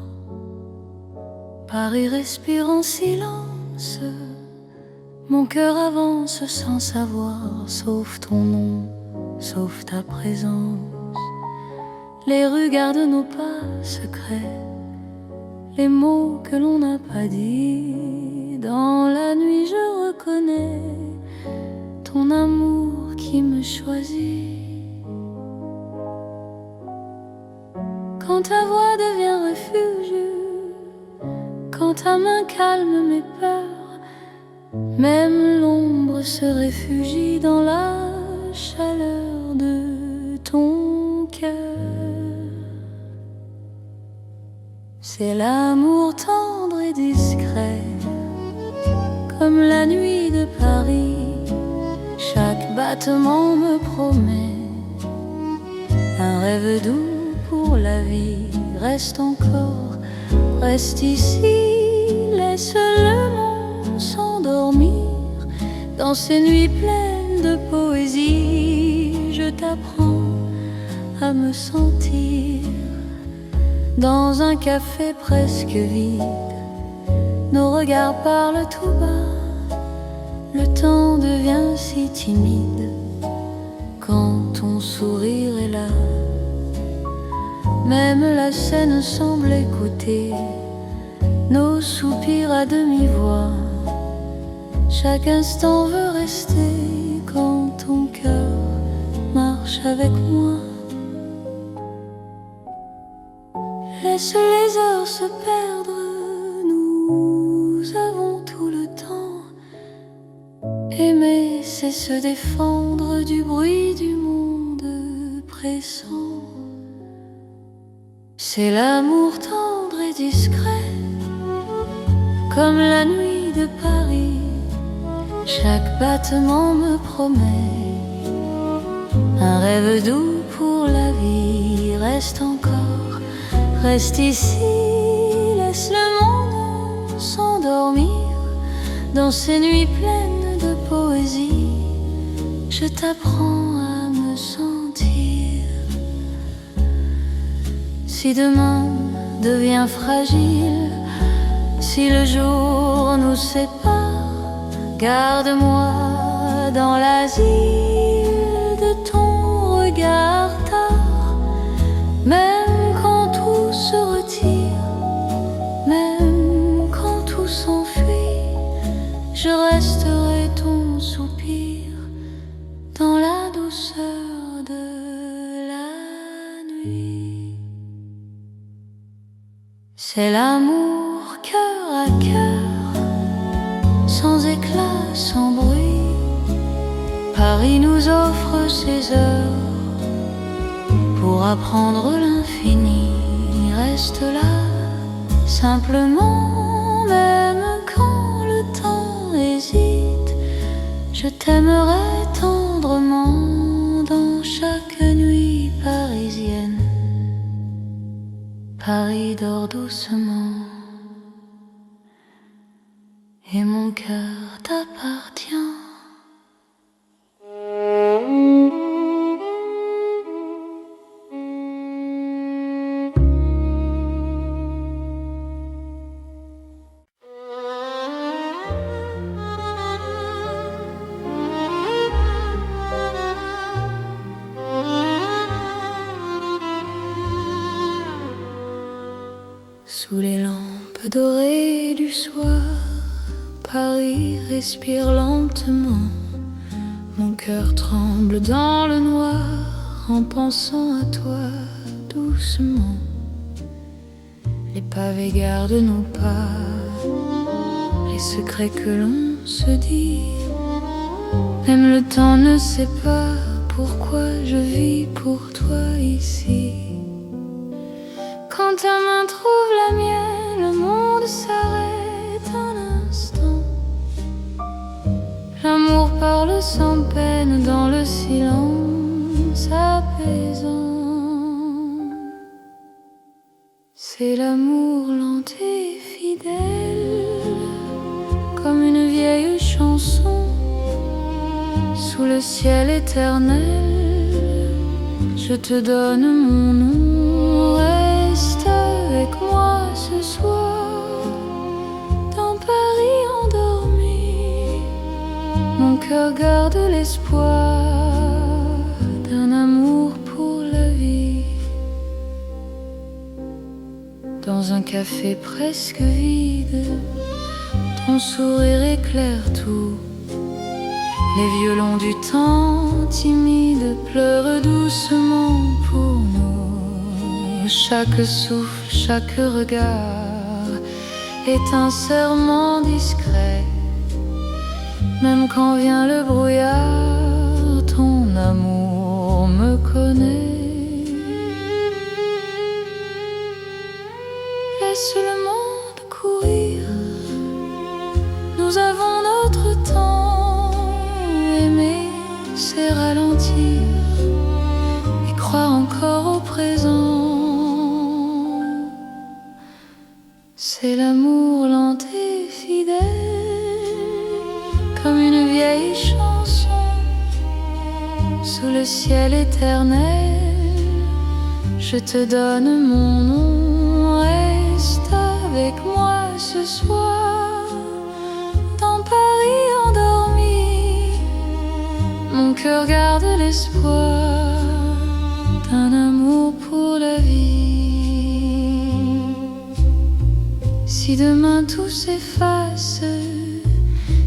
Paris respire en silence. Mon cœur avance sans savoir, sauf ton nom, sauf ta présence. Les rues gardent nos pas secrets, les mots que l'on n'a pas dit. Dans la nuit je reconnais ton amour qui me choisit. Quand ta voix devient refuge, quand ta main calme mes peurs, même l'ombre se réfugie dans la chaleur de ton cœur. C'est l'amour tendre et discret, comme la nuit de Paris. Chaque battement me promet Un rêve doux pour la vie reste encore, reste ici, laisse le monde s'endormir. Dans ces nuits pleines de poésie, je t'apprends à me sentir. Dans un café presque vide, nos regards parlent tout bas. Le temps devient si timide quand ton sourire est là. Même la scène semble écouter nos soupirs à demi-voix. Chaque instant veut rester quand ton cœur marche avec moi. Laisse les heures se perdre, nous avons tout le temps. Aimer, c'est se défendre du bruit du monde pressant. C'est l'amour tendre et discret, comme la nuit de Paris. Chaque battement me promet un rêve doux pour la vie. Reste encore, reste ici, laisse le monde s'endormir. Dans ces nuits pleines de poésie, je t'apprends à me sentir. Si demain devient fragile, si le jour nous sépare, garde-moi dans l'asile de ton regard tard. Même quand tout se retire, même quand tout s'enfuit, je resterai ton soupir dans la douceur de la nuit. C'est l'amour cœur à cœur, sans éclat, sans bruit. Paris nous offre ses heures pour apprendre l'infini. Reste là, simplement, même quand le temps hésite. Je t'aimerai tendrement dans chaque nuit parisienne. Paris dort doucement et mon cœur t'appartient. Sous les lampes dorées du soir, Paris respire lentement. Mon cœur tremble dans le noir en pensant à toi doucement. Les pavés gardent nos pas, les secrets que l'on se dit. Même le temps ne sait pas pourquoi je vis pour toi ici. Quand ta main trouve la mienne, le monde s'arrête un instant. L'amour parle sans peine dans le silence apaisant. C'est l'amour lent et fidèle, comme une vieille chanson. Sous le ciel éternel, je te donne mon nom. Reste avec moi ce soir, dans Paris endormi. Mon cœur garde l'espoir d'un amour pour la vie. Dans un café presque vide, ton sourire éclaire tout. Les violons du temps timide pleurent doucement pour nous. Chaque souffle, chaque regard est un serment discret. Même quand vient le brouillard, ton amour me connaît. Laisse le monde courir, nous avons notre temps. Aimer, c'est ralentir et croire encore comme une vieille chanson sous le ciel éternel. Je te donne mon nom, reste avec moi ce soir dans Paris endormi. Mon cœur garde l'espoir d'un amour pour la vie. Si demain tout s'efface,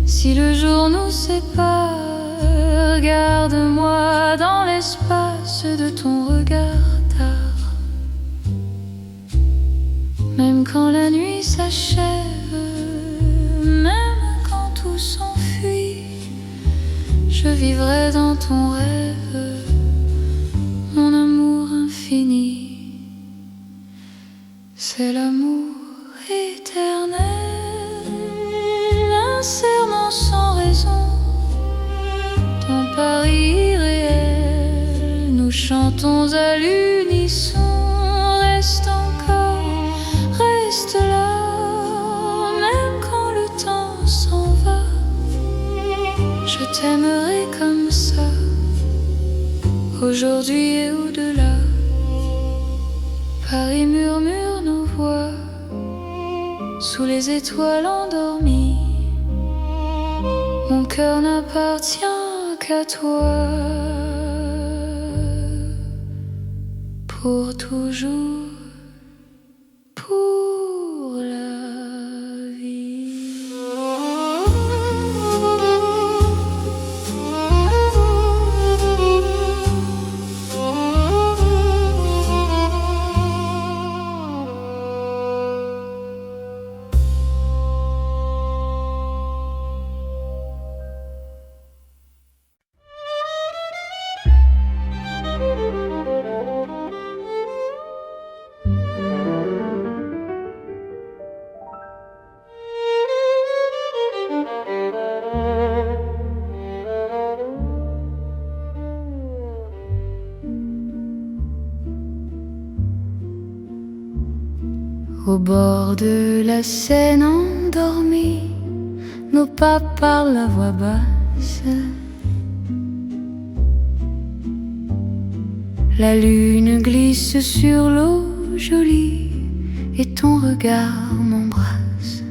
si le jour nous sépare, garde-moi dans l'espace de ton regard tard. Même quand la nuit s'achève, même quand tout s'enfuit, je vivrai dans ton rêve, mon amour infini. C'est l'amour éternel, un serment sans raison. Dans Paris irréel, nous chantons à l'unisson. Reste encore, reste là, même quand le temps s'en va. Je t'aimerai comme ça, aujourd'hui et au-delà. Paris murmure nos voix sous les étoiles endormies. Mon cœur n'appartient qu'à toi, pour toujours, pour la vie. Au bord de la Seine endormie, nos pas parlent à voix basse. La lune glisse sur l'eau jolie et ton regard m'embrasse.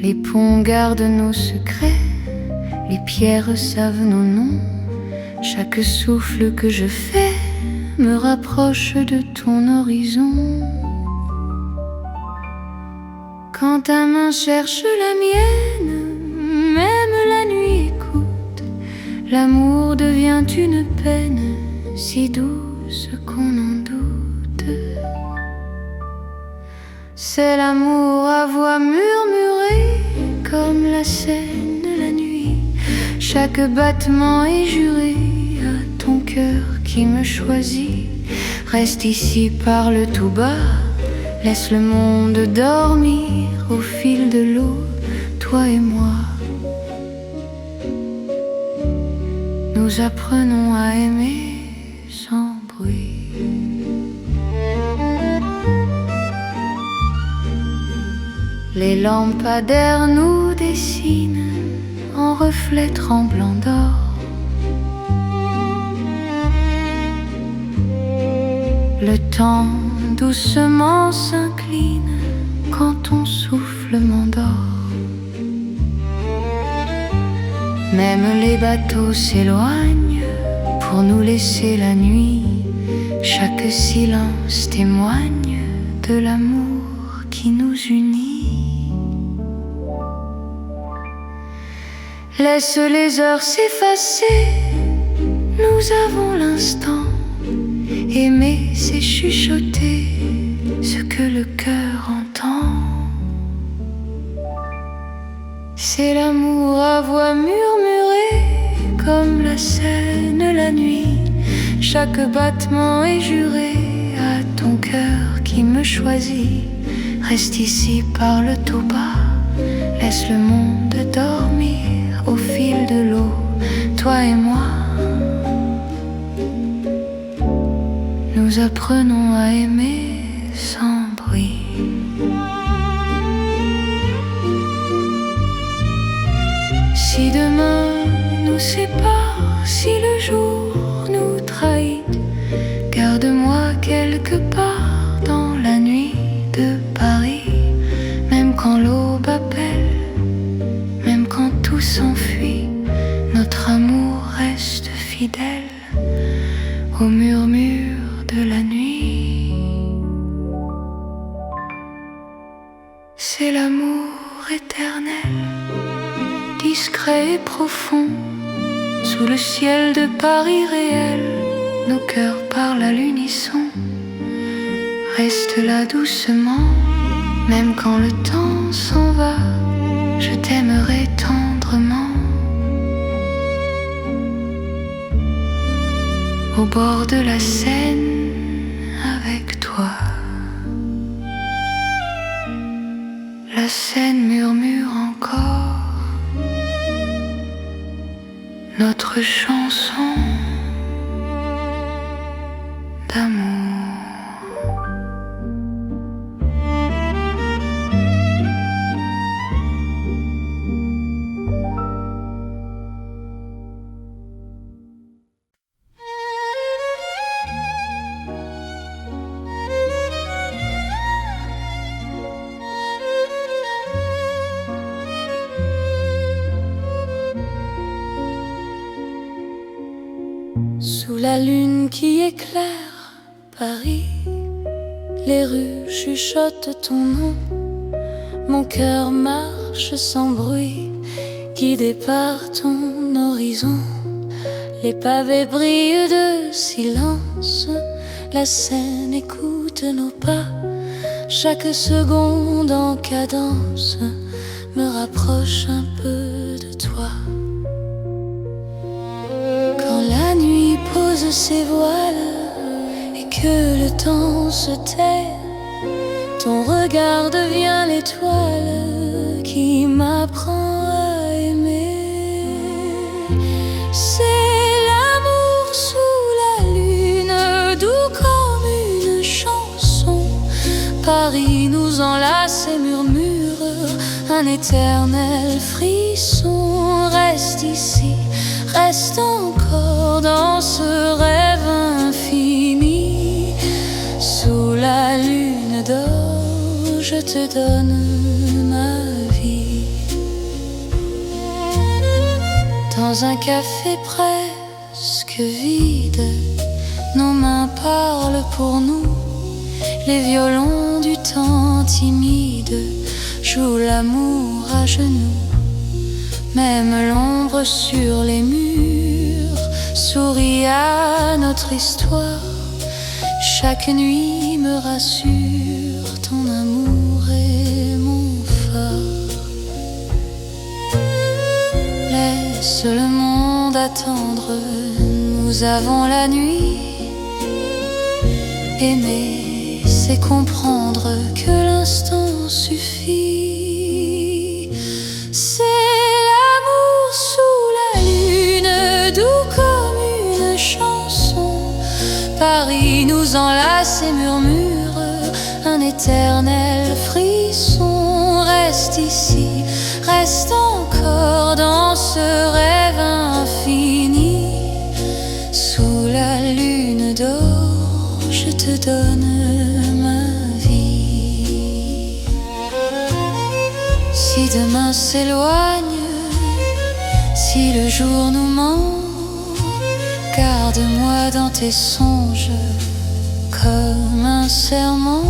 Les ponts gardent nos secrets, les pierres savent nos noms. Chaque souffle que je fais me rapproche de ton horizon. Quand ta main cherche la mienne, même la nuit écoute. L'amour devient une peine si douce qu'on en doute. C'est l'amour à voix murmurée comme la Seine la nuit. Chaque battement est juré à ton cœur qui me choisit. Reste ici, parle tout bas, laisse le monde dormir au fil de l'eau, toi et moi. Nous apprenons à aimer sans bruit. Les lampadaires nous dessinent en reflets tremblants d'or. Le temps doucement s'incline quand ton souffle m'endort. Même les bateaux s'éloignent pour nous laisser la nuit. Chaque silence témoigne de l'amour qui nous unit. Laisse les heures s'effacer, nous avons l'instant. Aimer, c'est chuchoter ce que le cœur entend. C'est l'amour à voix murmurée comme la Seine la nuit. Chaque battement est juré à ton cœur qui me choisit. Reste ici, parle tout bas, laisse le monde dormir au fil de l'eau, toi et moi. Nous apprenons à aimer sans bruit. Si demain nous sépare, si le jour nous trahit, garde-moi quelque part dans la nuit de Paris. Même quand l'aube appelle, même quand tout s'enfuit, notre amour reste fidèle au murmure de la nuit. C'est l'amour éternel, discret et profond, sous le ciel de Paris réel. Nos cœurs parlent à l'unisson. Reste là doucement, même quand le temps s'en va, je t'aimerai tendrement. Au bord de la Seine, avec toi. La Seine murmure encore notre chanson d'amour. Sous la lune qui éclaire Paris, les rues chuchotent ton nom. Mon cœur marche sans bruit, guidé par ton horizon. Les pavés brillent de silence, la Seine écoute nos pas. Chaque seconde en cadence me rapproche un peu de toi. Quand la nuit pose ses voiles et que le temps se tait, ton regard devient l'étoile qui m'apprend à aimer. C'est l'amour sous la lune, doux comme une chanson. Paris nous enlace et murmure un éternel frisson. Reste ici, reste encore dans ce rêve infini. Sous la lune d'or, je te donne ma vie. Dans un café presque vide, nos mains parlent pour nous. Les violons du temps timide jouent l'amour à genoux. Même l'ombre sur les murs sourit à notre histoire. Chaque nuit me rassure, ton amour est mon phare. Laisse le monde attendre, nous avons la nuit. Aimer, c'est comprendre que l'instant suffit. C'est l'amour sous la lune, doux comme une chanson. Paris nous enlace et murmure un éternel frisson. Reste ici, reste encore dans ce rêve infini. Sous la lune d'or, je te donne ma vie. Si demain s'éloigne, si le jour nous ment, garde-moi dans tes songes comme un serment.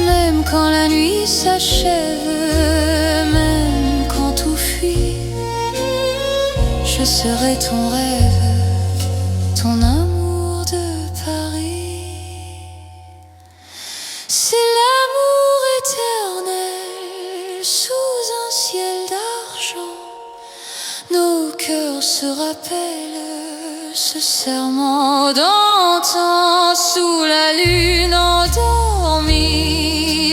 Même quand la nuit s'achève, même quand tout fuit, je serai ton rêve, ton amour de Paris. C'est l'amour éternel sous un ciel d'argent. Nos cœurs se rappellent ce serment d'antan. Sous la lune endormie,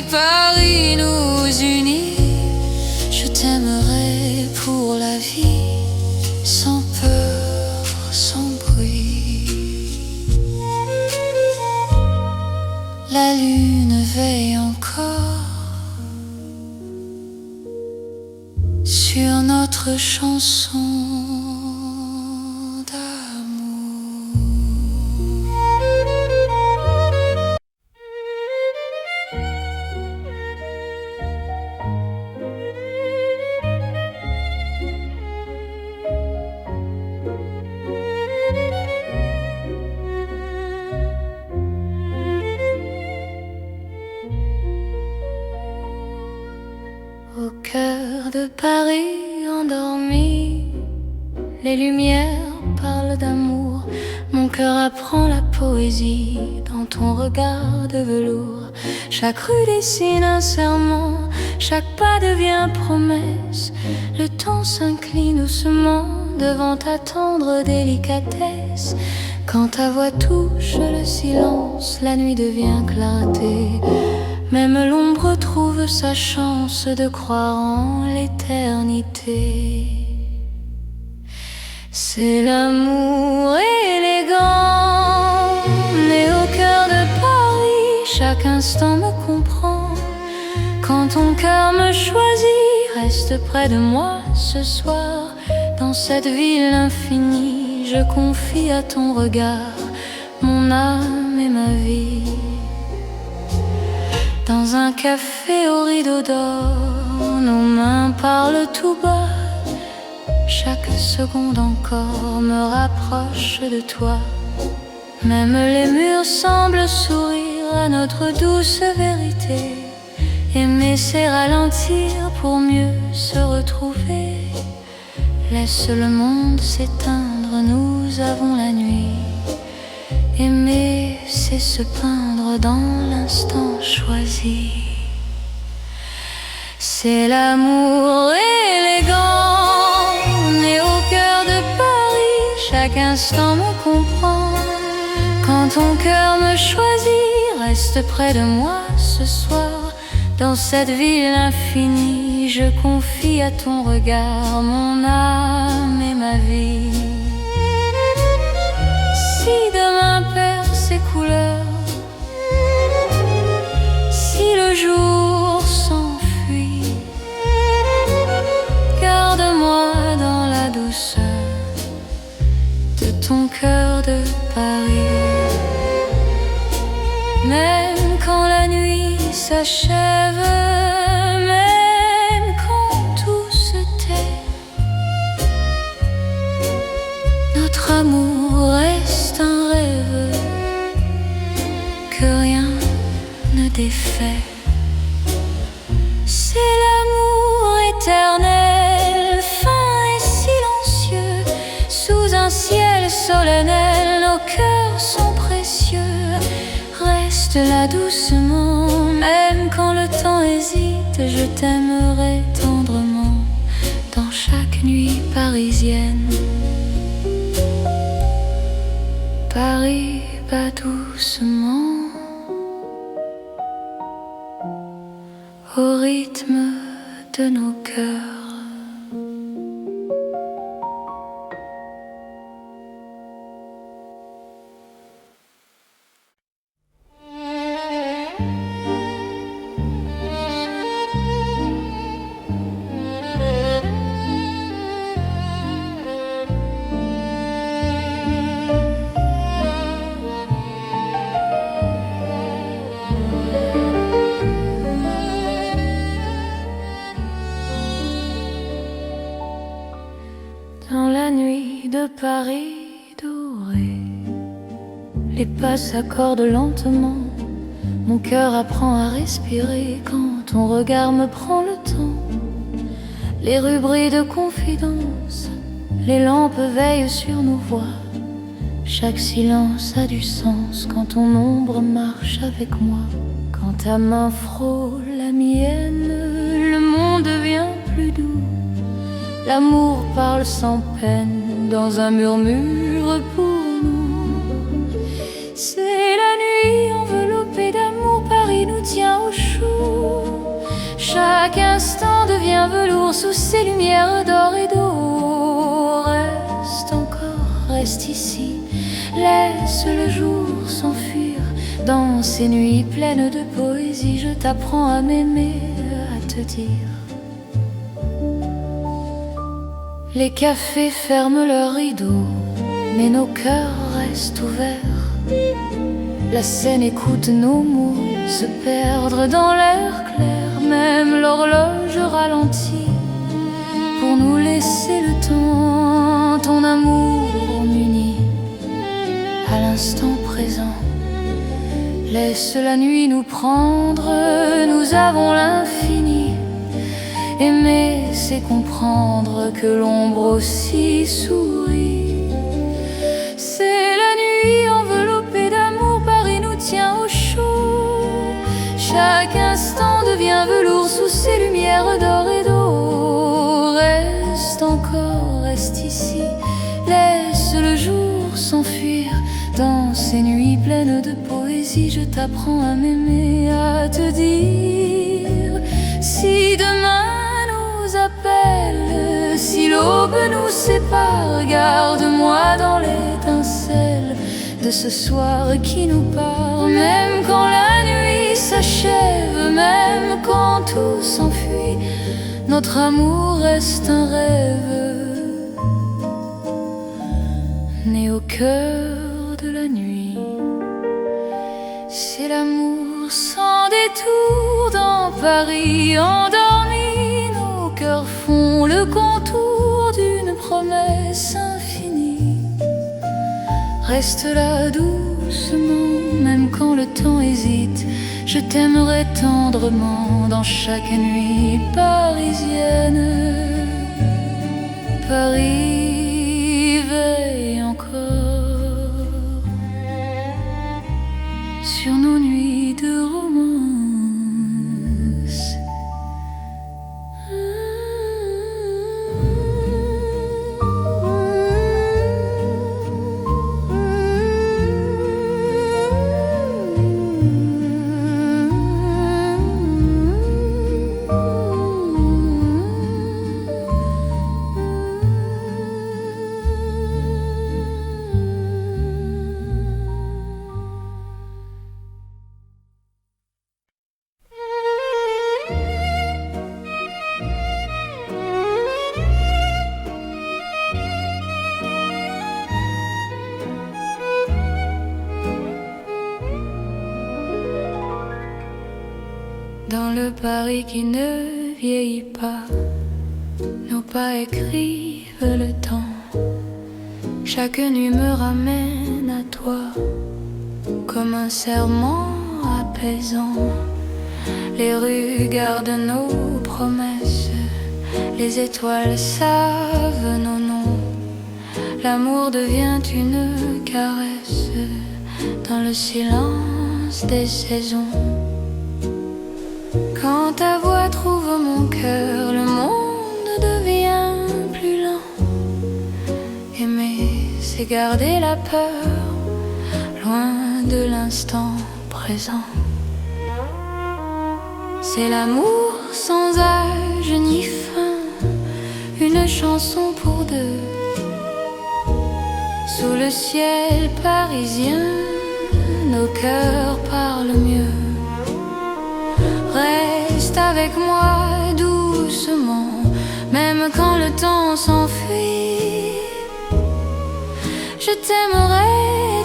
Paris nous unit. Je t'aimerai pour la vie, sans peur, sans bruit. La lune veille encore sur notre chanson au cœur de Paris endormi. Les lumières parlent d'amour, mon cœur apprend la poésie dans ton regard de velours. Chaque rue dessine un serment, chaque pas devient promesse. Le temps s'incline doucement devant ta tendre délicatesse. Quand ta voix touche le silence, la nuit devient clarté. Même l'ombre trouve sa chance de croire en l'éternité. C'est l'amour élégant, né au cœur de Paris. Chaque instant me comprend. Quand ton cœur me choisit, reste près de moi ce soir. Dans cette ville infinie, je confie à ton regard mon âme et ma vie. Dans un café au rideau d'or, nos mains parlent tout bas. Chaque seconde encore me rapproche de toi. Même les murs semblent sourire à notre douce vérité. Aimer c'est ralentir pour mieux se retrouver. Laisse le monde s'éteindre, nous avons la nuit. Aimer c'est se peindre dans l'instant choisi. C'est l'amour élégant, né au cœur de Paris. Chaque instant me comprend. Quand ton cœur me choisit, reste près de moi ce soir. Dans cette ville infinie, je confie à ton regard mon âme et ma vie. Si demain perd ses couleurs, si le jour s'enfuit, garde-moi dans la douceur de ton cœur de Paris. Même quand la nuit s'achève, même quand tout se tait, notre amour reste un rêve que rien ne défait. C'est l'amour éternel, fin et silencieux. Sous un ciel solennel, nos cœurs sont précieux. Reste là doucement, même quand le temps hésite. Je t'aimerai tendrement dans chaque nuit parisienne. Paris bat doucement au rythme de nos cœurs. Dans la nuit de Paris doré, les pas s'accordent lentement. Mon cœur apprend à respirer quand ton regard me prend le temps. Les rues brillent de confidence, les lampes veillent sur nos voix. Chaque silence a du sens quand ton ombre marche avec moi. Quand ta main frôle la mienne, le monde devient plus doux. L'amour parle sans peine dans un murmure pour nous. C'est la nuit enveloppée d'amour, Paris nous tient au chaud. Chaque instant devient velours sous ces lumières d'or et d'eau. Reste encore, reste ici, laisse le jour s'enfuir. Dans ces nuits pleines de poésie, je t'apprends à m'aimer, à te dire Les cafés ferment leurs rideaux, mais nos cœurs restent ouverts. La Seine écoute nos mots se perdre dans l'air clair. Même l'horloge ralentit pour nous laisser le temps. Ton amour m'unit à l'instant présent. Laisse la nuit nous prendre, nous avons l'infini. Aimer, c'est comprendre que l'ombre aussi sourit. C'est la nuit enveloppée d'amour, Paris nous tient au chaud. Chaque instant devient velours sous ces lumières d'or et d'eau. Reste encore, reste ici, laisse le jour s'enfuir. Dans ces nuits pleines de poésie, je t'apprends à m'aimer, à te dire si demain nous appelle, si l'aube nous sépare, garde-moi dans l'étincelle de ce soir qui nous part. Même quand la nuit s'achève, même quand tout s'enfuit, notre amour reste un rêve né au cœur de la nuit. C'est l'amour sans détour dans Paris endormi. Nos cœurs font le contour d'une promesse infinie. Reste là doucement, même quand le temps hésite. Je t'aimerai tendrement dans chaque nuit parisienne. Paris veille encore sur nos nuits de romance. Dans le Paris qui ne vieillit pas, nos pas écrivent le temps. Chaque nuit me ramène à toi, comme un serment apaisant. Les rues gardent nos promesses, les étoiles savent nos noms. L'amour devient une caresse dans le silence des saisons. Quand ta voix trouve mon cœur, le monde devient plus lent. Aimer, c'est garder la peur, loin de l'instant présent. C'est l'amour sans âge ni fin, une chanson pour deux. Sous le ciel parisien, nos cœurs parlent mieux. Reste avec moi doucement, même quand le temps s'enfuit. Je t'aimerai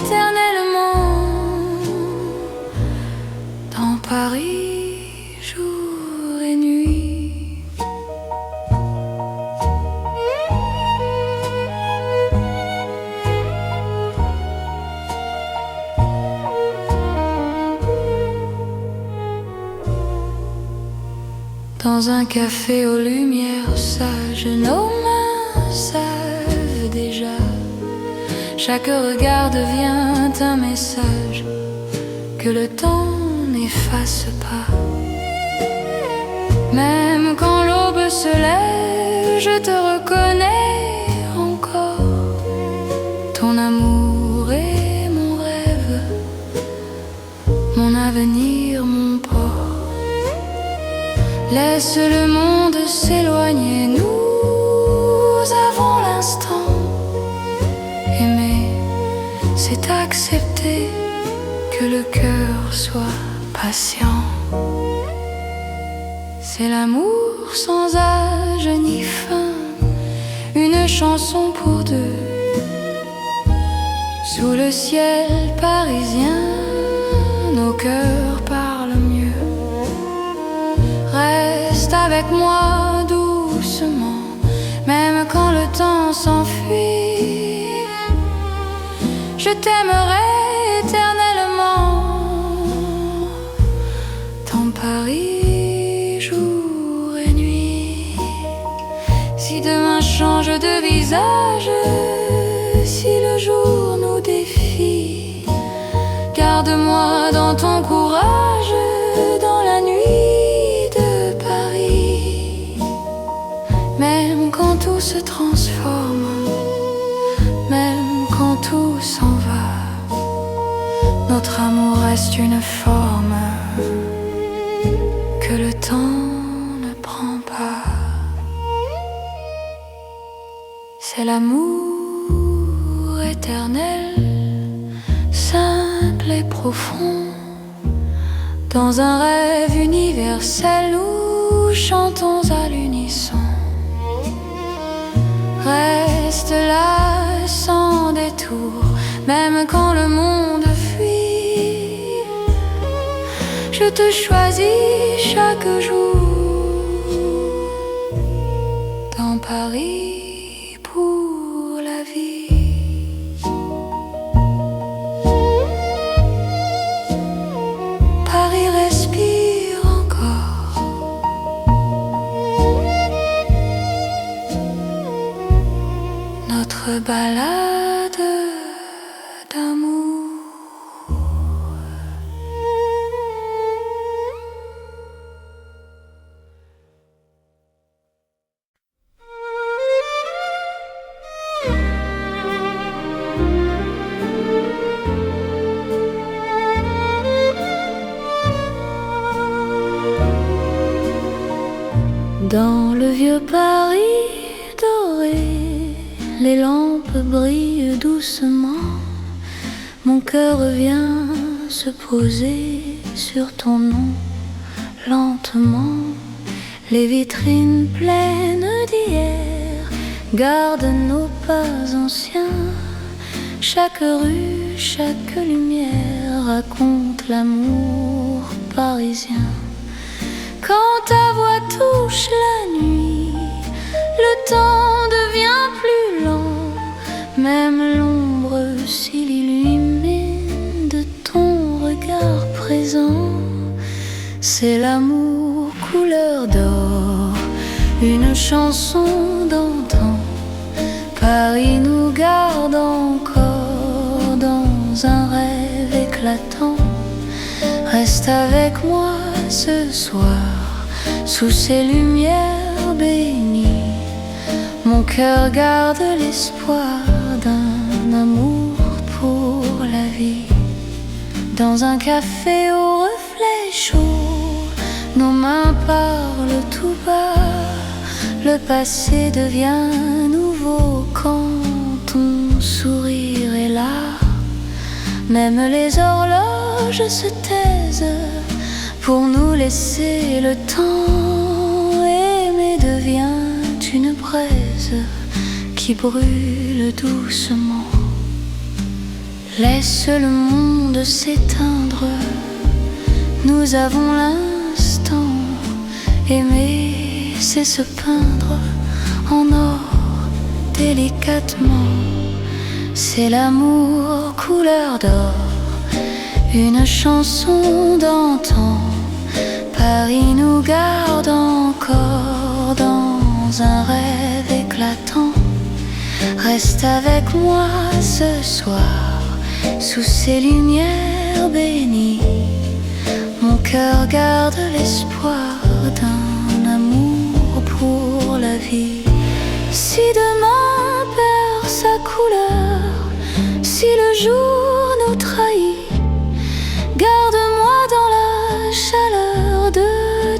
éternellement dans Paris, jour et nuit. Dans un café aux lumières sages, nos mains savent déjà. Chaque regard devient un message que le temps n'efface pas. Même quand l'aube se lève, je te reconnais encore. Ton amour est mon rêve, mon avenir, mon port. Laisse le monde s'éloigner, nous avons l'instant. Aimer, c'est accepter que le cœur soit patient. C'est l'amour sans âge ni fin, une chanson pour deux. Sous le ciel parisien, nos cœurs parlent mieux. Reste avec moi doucement, même quand le temps s'enfuit. Je t'aimerai éternellement dans Paris, jour et nuit. Si demain change de visage, si le jour nous défie, garde-moi dans ton courage, dans la nuit de Paris. Même quand tout se transforme, même quand tout s'en va, notre amour reste une forme que le temps ne prend pas. C'est l'amour éternel, simple et profond. Dans un rêve universel, nous chantons à l'unisson. Reste là sans détour, même quand le monde fuit. Je te choisis chaque jour dans Paris pour la vie. Paris respire encore. Notre balade d'amour. Dans le vieux Paris doré, les lampes brillent doucement. Mon cœur vient se poser sur ton nom lentement. Les vitrines pleines d'hier gardent nos pas anciens. Chaque rue, chaque lumière raconte l'amour parisien. Quand ta voix touche la nuit, le temps devient plus lent. Même l'ombre s'illumine de ton regard présent. C'est l'amour couleur d'or, une chanson d'antan. Paris nous garde encore dans un rêve éclatant. Reste avec moi ce soir, sous ces lumières bénies. Mon cœur garde l'espoir d'un amour pour la vie. Dans un café au reflet chaud, nos mains parlent tout bas. Le passé devient nouveau quand ton sourire est là. Même les horloges se taisent pour nous laisser le temps. Aimer devient une braise qui brûle doucement. Laisse le monde s'éteindre, nous avons l'instant. Aimer, c'est se peindre en or délicatement. C'est l'amour couleur d'or, une chanson d'antan. Paris nous garde encore dans un rêve éclatant. Reste avec moi ce soir, sous ces lumières bénies. Mon cœur garde l'espoir d'un amour pour la vie. Si demain perd sa couleur, si le jour nous trahit, garde-moi dans la chaleur de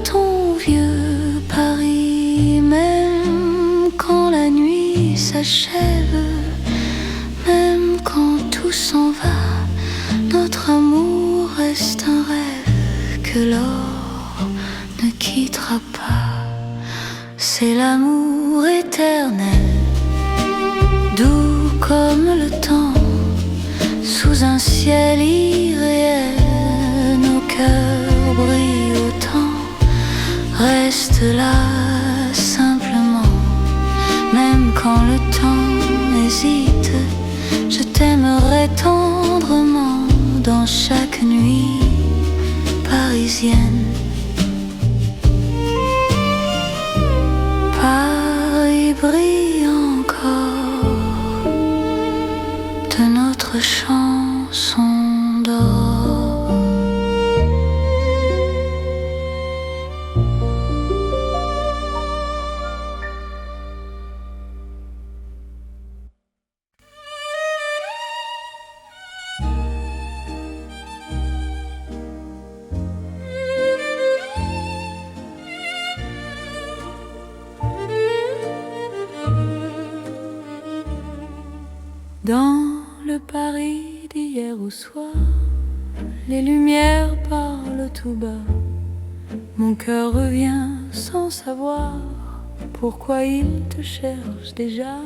ton vieux Paris. Même quand la nuit s'achève, même quand tout s'en va, notre amour reste un rêve que l'or ne quittera pas. C'est l'amour éternel, comme le temps, sous un ciel irréel, nos cœurs brillent autant. Reste là simplement, même quand le temps hésite. Je t'aimerai tendrement dans chaque nuit parisienne. Paris brille encore de notre chanson d'or. Dans le Paris d'hier au soir, les lumières parlent tout bas. Mon cœur revient sans savoir pourquoi il te cherche déjà.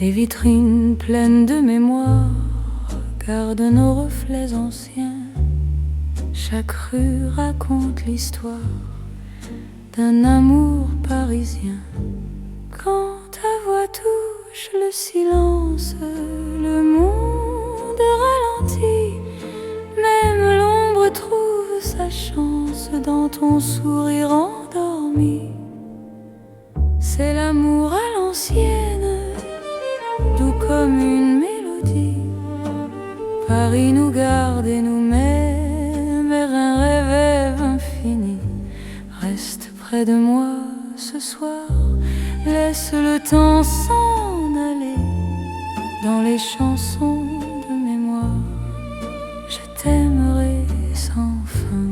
Les vitrines pleines de mémoire gardent nos reflets anciens. Chaque rue raconte l'histoire d'un amour parisien. Quand ta voix touche le silence, le monde ralentit. Même l'ombre trouve sa chance dans ton sourire endormi. C'est l'amour à l'ancienne, doux comme une mélodie. Paris nous garde et nous met vers un rêve infini. Reste près de moi ce soir, laisse le temps s'en aller dans les chansons de mémoire. Je t'aimerai sans fin.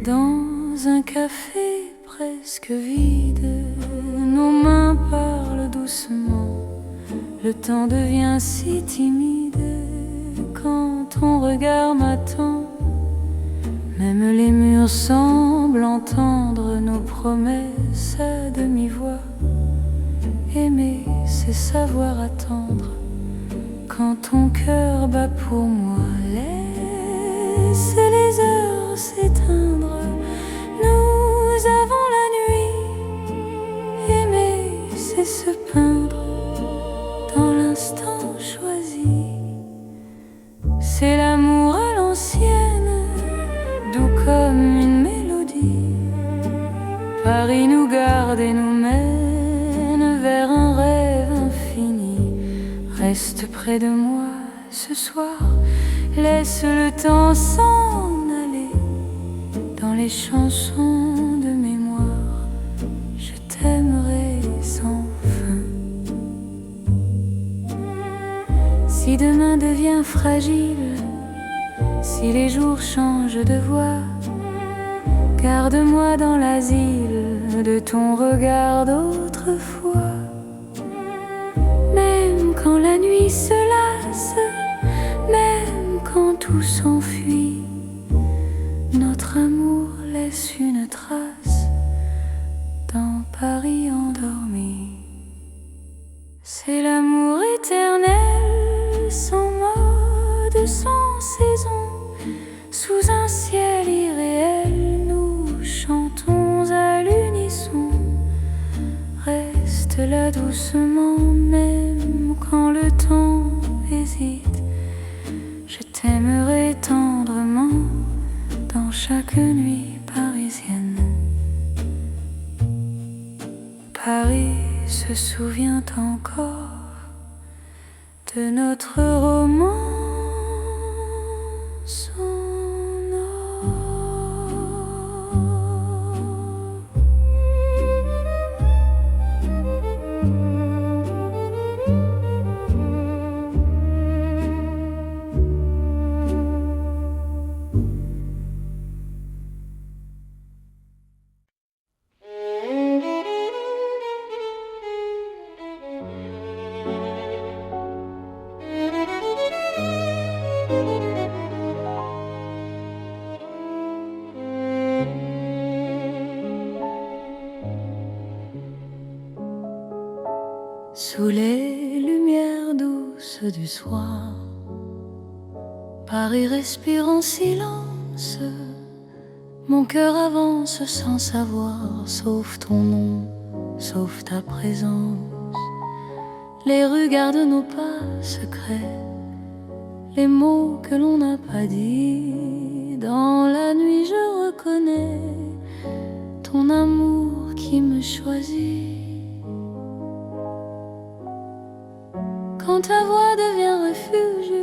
Dans un café presque vide, nos mains parlent doucement. Le temps devient si timide quand ton regard m'attend. Même les murs semblent entendre nos promesses à demi-voix. Aimer, c'est savoir attendre quand ton cœur bat pour moi. Laisse les heures s'éteindre, nous avons la nuit. Aimer, c'est se peindre dans l'instant choisi. C'est l'amour à l'ancienne, doux comme une mélodie. Paris nous garde et nous mène vers un rêve infini. Reste près de moi ce soir, laisse le temps s'en aller dans les chansons de mémoire. Je t'aimerai sans fin. Si demain devient fragile, si les jours changent de voix, garde-moi dans l'asile de ton regard d'autrefois. Même quand la nuit se lasse, même quand tout s'enfuit, notre amour laisse une trace dans Paris endormi. C'est l'amour éternel, sans mode, sans saison. Sous un ciel irréel, nous chantons à l'unisson. Reste là doucement, même quand le temps hésite. Je t'aimerai tendrement dans chaque nuit parisienne. Paris se souvient encore de notre roman. Sous les lumières douces du soir, Paris respire en silence. Mon cœur avance sans savoir, sauf ton nom, sauf ta présence. Les rues gardent nos pas secrets, les mots que l'on n'a pas dit. Dans la nuit je reconnais ton amour qui me choisit. Quand ta voix devient refuge,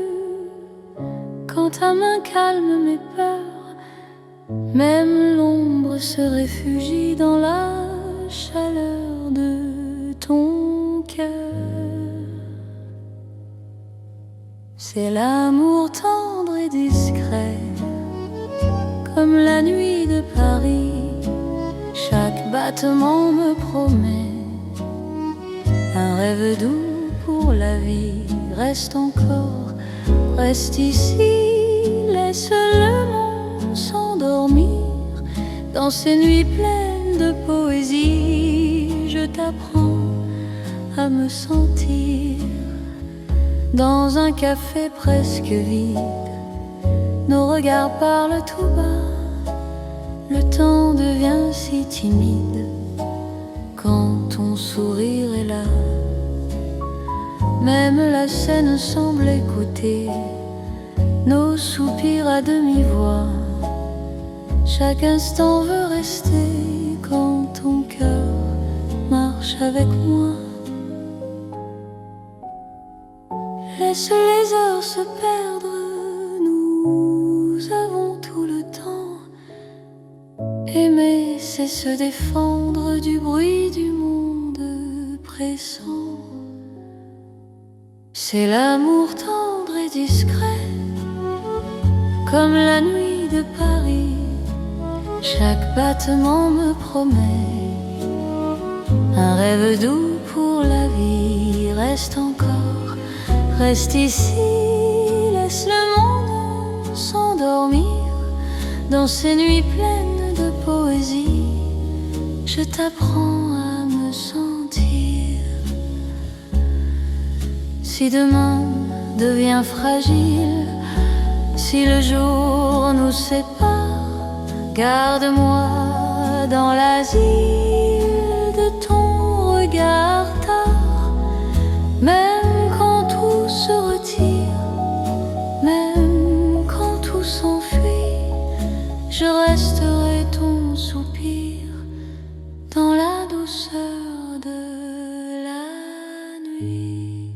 quand ta main calme mes peurs, même l'ombre se réfugie dans la chaleur de ton cœur. C'est l'amour tendre et discret, comme la nuit de Paris. Chaque battement me promet un rêve doux pour la vie. Reste encore, reste ici, laisse le monde s'endormir dans ces nuits pleines de poésie. Je t'apprends à me sentir dans un café presque vide. Nos regards parlent tout bas, le temps devient si timide quand ton sourire est là. Même la scène semble écouter nos soupirs à demi-voix. Chaque instant veut rester quand ton cœur marche avec moi. Laisse les heures se perdre, nous avons tout le temps. Aimer, c'est se défendre du bruit du monde pressant. C'est l'amour tendre et discret, comme la nuit de Paris. Chaque battement me promet un rêve doux pour la vie. Reste encore, reste ici, laisse le monde s'endormir dans ces nuits pleines de poésie. Je t'apprends à me sentir. Si demain devient fragile, si le jour nous sépare, garde-moi dans l'asile de ton regard tard. Même quand tout se retire, même quand tout s'enfuit, je resterai ton soupir dans la douceur de la nuit.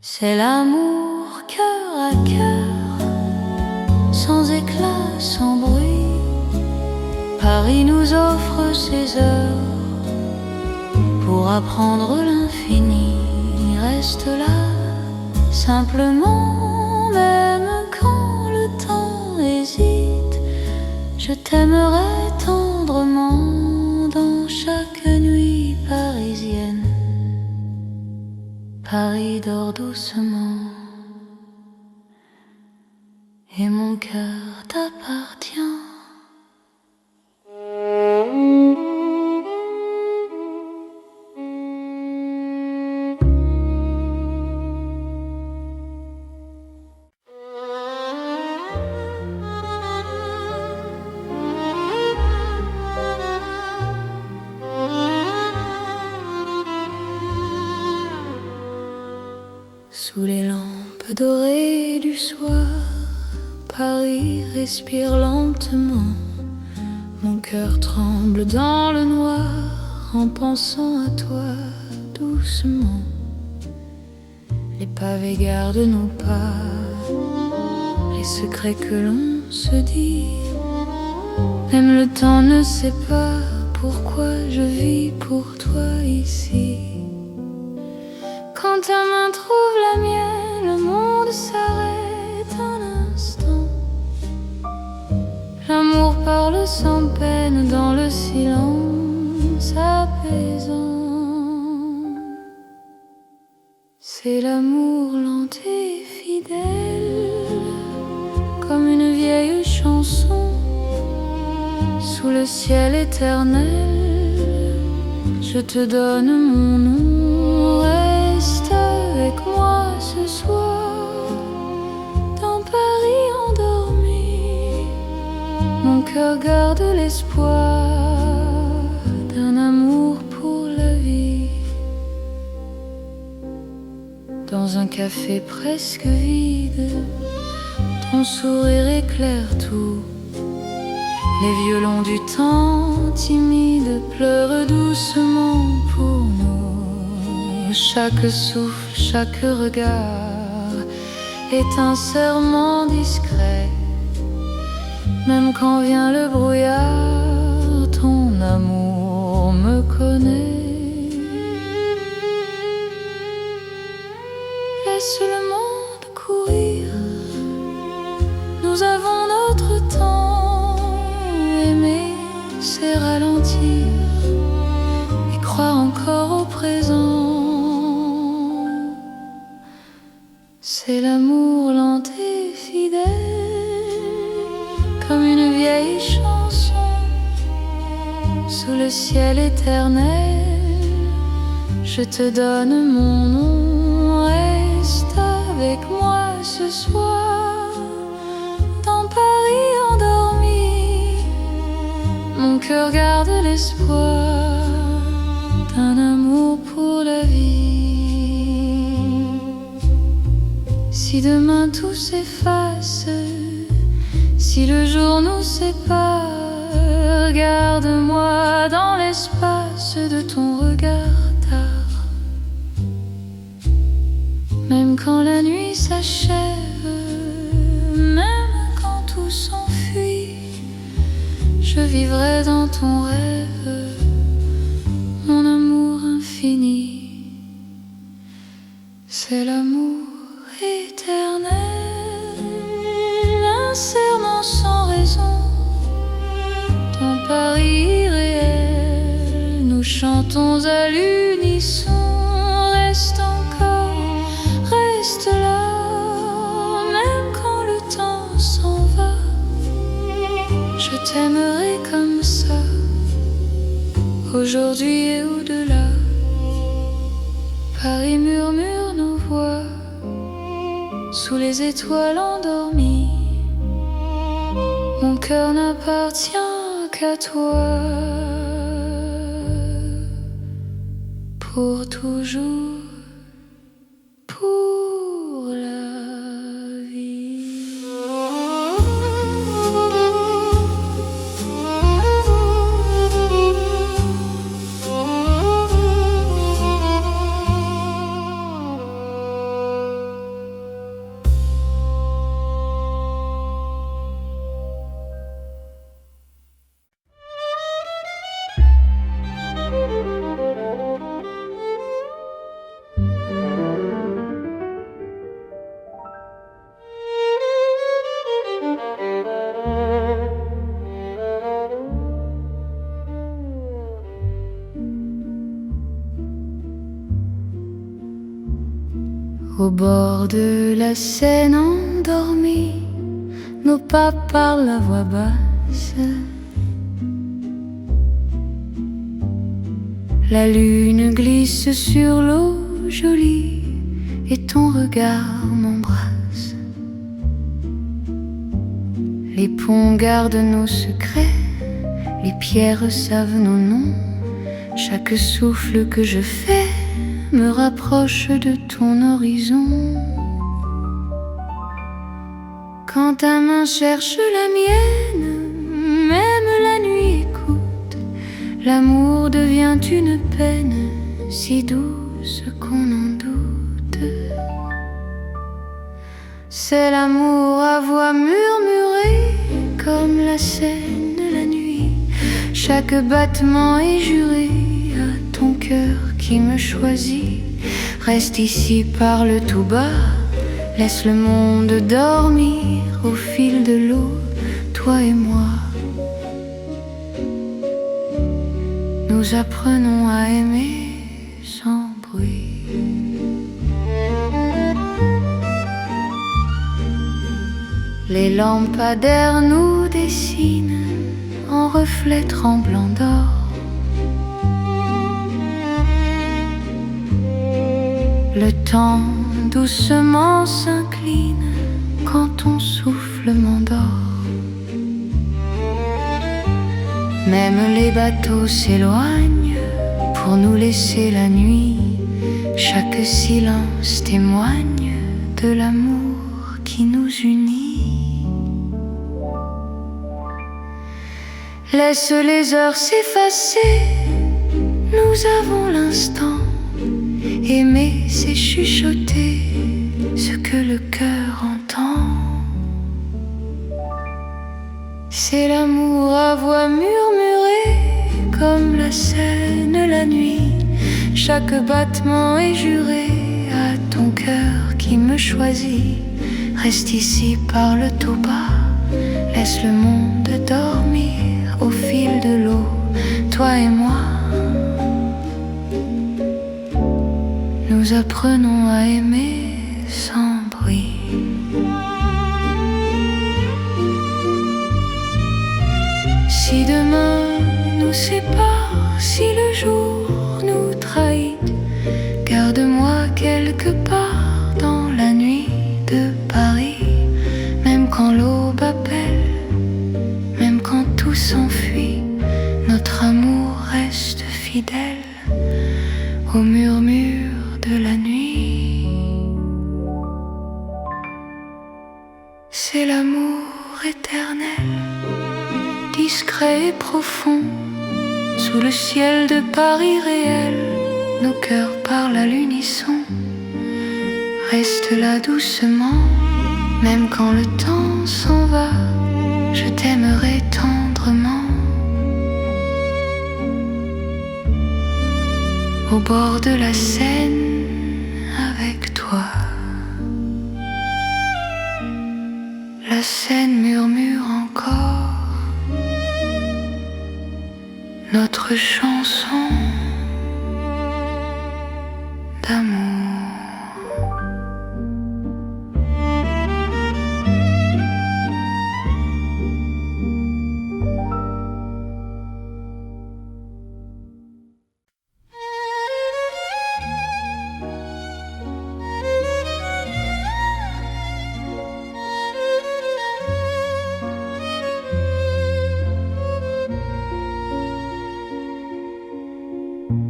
C'est l'amour cœur à cœur, sans éclat, sans bruit. Paris nous offre ses heures pour apprendre l'infini. Reste là, simplement, même quand le temps hésite. Je t'aimerai tendrement dans chaque nuit parisienne. Paris dort doucement et mon cœur t'appartient. Sous les lampes dorées du soir, Paris respire lentement. Mon cœur tremble dans le noir en pensant à toi doucement. Les pavés gardent nos pas, les secrets que l'on se dit. Même le temps ne sait pas pourquoi je vis pour toi ici. Quand ta main trouve la mienne, le monde s'arrête un instant. L'amour parle sans peine dans le silence apaisant. C'est l'amour lent et fidèle, comme une vieille chanson. Sous le ciel éternel, je te donne mon nom. Reste avec moi ce soir, dans Paris endormi. Mon cœur garde l'espoir d'un amour pour la vie. Dans un café presque vide, ton sourire éclaire tout. Les violons du temps timide pleurent doucement pour nous. Chaque souffle, chaque regard est un serment discret. Même quand vient le brouillard, ton amour me connaît. Laisse le monde courir, nous avons notre temps. Aimer, c'est ralentir et croire encore au présent. C'est l'amour lent et fidèle, comme une vieille chanson sous le ciel éternel. Je te donne mon nom, reste avec moi ce soir, dans Paris endormi. Mon cœur garde l'espoir d'un amour pour la vie. Si demain tout s'efface, si le jour nous sépare, garde-moi dans l'espace de ton regard tard. Même quand la nuit s'achève, même quand tout s'enfuit, je vivrai dans ton rêve, mon amour infini. C'est l'amour éternel, un serment sans raison. Ton Paris irréel, nous chantons à l'unisson. Reste encore, reste là, même quand le temps s'en va. Je t'aimerai comme ça, aujourd'hui et au-delà. Paris murmure nos voix sous les étoiles endormies. Mon cœur n'appartient qu'à toi, pour toujours, pour la vie. Au bord de la Seine endormie, nos pas parlent à voix basse. La lune glisse sur l'eau jolie et ton regard m'embrasse. Les ponts gardent nos secrets, les pierres savent nos noms. Chaque souffle que je fais me rapproche de ton horizon. Quand ta main cherche la mienne, même la nuit écoute. L'amour devient une peine si douce qu'on en doute. C'est l'amour à voix murmurée, comme la Seine la nuit. Chaque battement est juré à ton cœur qui me choisit. Reste ici, parle tout bas, laisse le monde dormir au fil de l'eau, toi et moi. Nous apprenons à aimer sans bruit. Les lampadaires nous dessinent en reflets tremblants d'or. Le temps doucement s'incline quand ton souffle m'endort. Même les bateaux s'éloignent pour nous laisser la nuit. Chaque silence témoigne de l'amour qui nous unit. Laisse les heures s'effacer, nous avons l'instant. Aimer, c'est chuchoter ce que le cœur entend. C'est l'amour à voix murmurée, comme la Seine la nuit. Chaque battement est juré à ton cœur qui me choisit. Reste ici, parle tout bas, laisse le monde dormir au fil de l'eau, toi et moi. Nous apprenons à aimer sans bruit. Si demain nous sépare, si le jour nous trahit, garde-moi quelque part dans la nuit de Paris. Même quand l'aube appelle, même quand tout s'enfuit, notre amour reste fidèle au murmure de la nuit. C'est l'amour éternel, discret et profond. Sous le ciel de Paris réel, nos cœurs parlent à l'unisson. Reste là doucement, même quand le temps s'en va, je t'aimerai tendrement. Au bord de la Seine, avec toi. La Seine murmure encore notre chanson d'amour.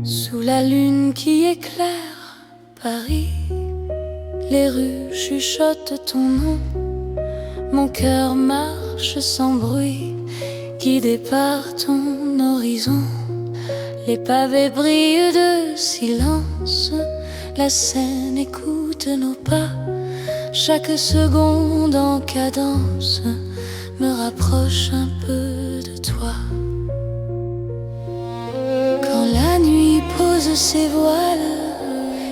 Sous la lune qui éclaire Paris, les rues chuchotent ton nom. Mon cœur marche sans bruit, guidé par ton horizon. Les pavés brillent de silence, la Seine écoute nos pas. Chaque seconde en cadence me rapproche un peu de toi. La nuit pose ses voiles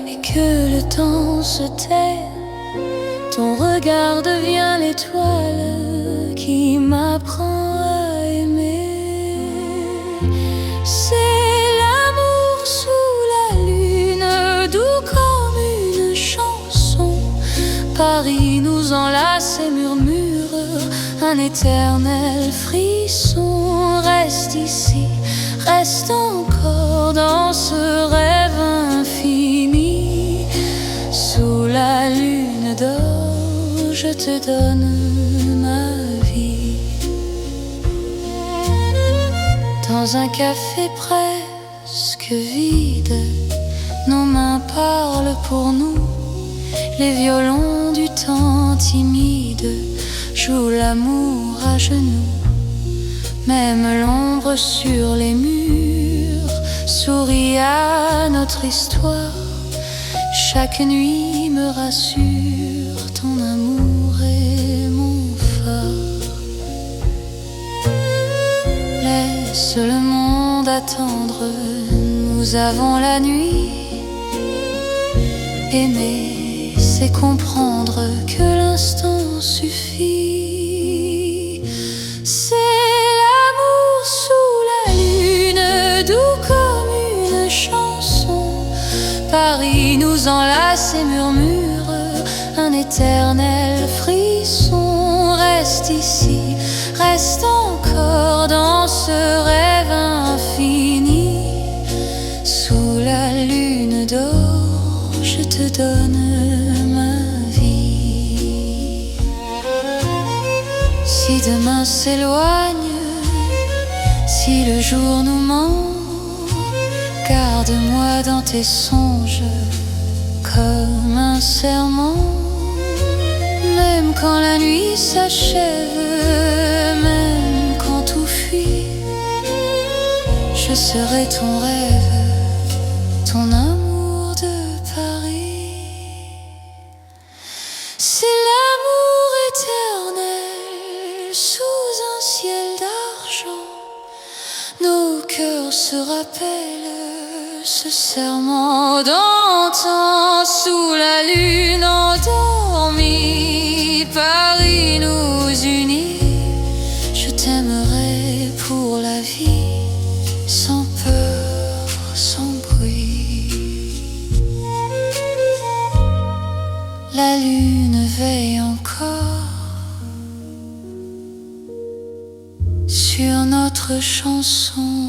et que le temps se tait, ton regard devient l'étoile qui m'apprend à aimer. C'est l'amour sous la lune, doux comme une chanson. Paris nous enlace et murmure un éternel frisson. Reste ici, reste encore dans ce rêve infini. Sous la lune d'or, je te donne ma vie. Dans un café presque vide, nos mains parlent pour nous. Les violons du temps timide jouent l'amour à genoux. Même l'ombre sur les murs sourit à notre histoire. Chaque nuit me rassure, ton amour est mon phare. Laisse le monde attendre, nous avons la nuit. Aimer, c'est comprendre que l'instant suffit. C'est sous la lune, doux comme une chanson. Paris nous enlace et murmure un éternel frisson. Reste ici, reste encore dans ce rêve infini. Sous la lune d'or, je te donne ma vie. Si demain s'éloigne, si le jour nous ment, garde-moi dans tes songes comme un serment. Même quand la nuit s'achève, même quand tout fuit, je serai ton rêve, ton amour de Paris. C'est l'amour éternel sous un ciel d'argent. Nos cœurs se rappellent ce serment d'antan. Sous la lune endormie, Paris nous unit. Je t'aimerai pour la vie, sans peur, sans bruit. La lune veille encore sur notre chanson.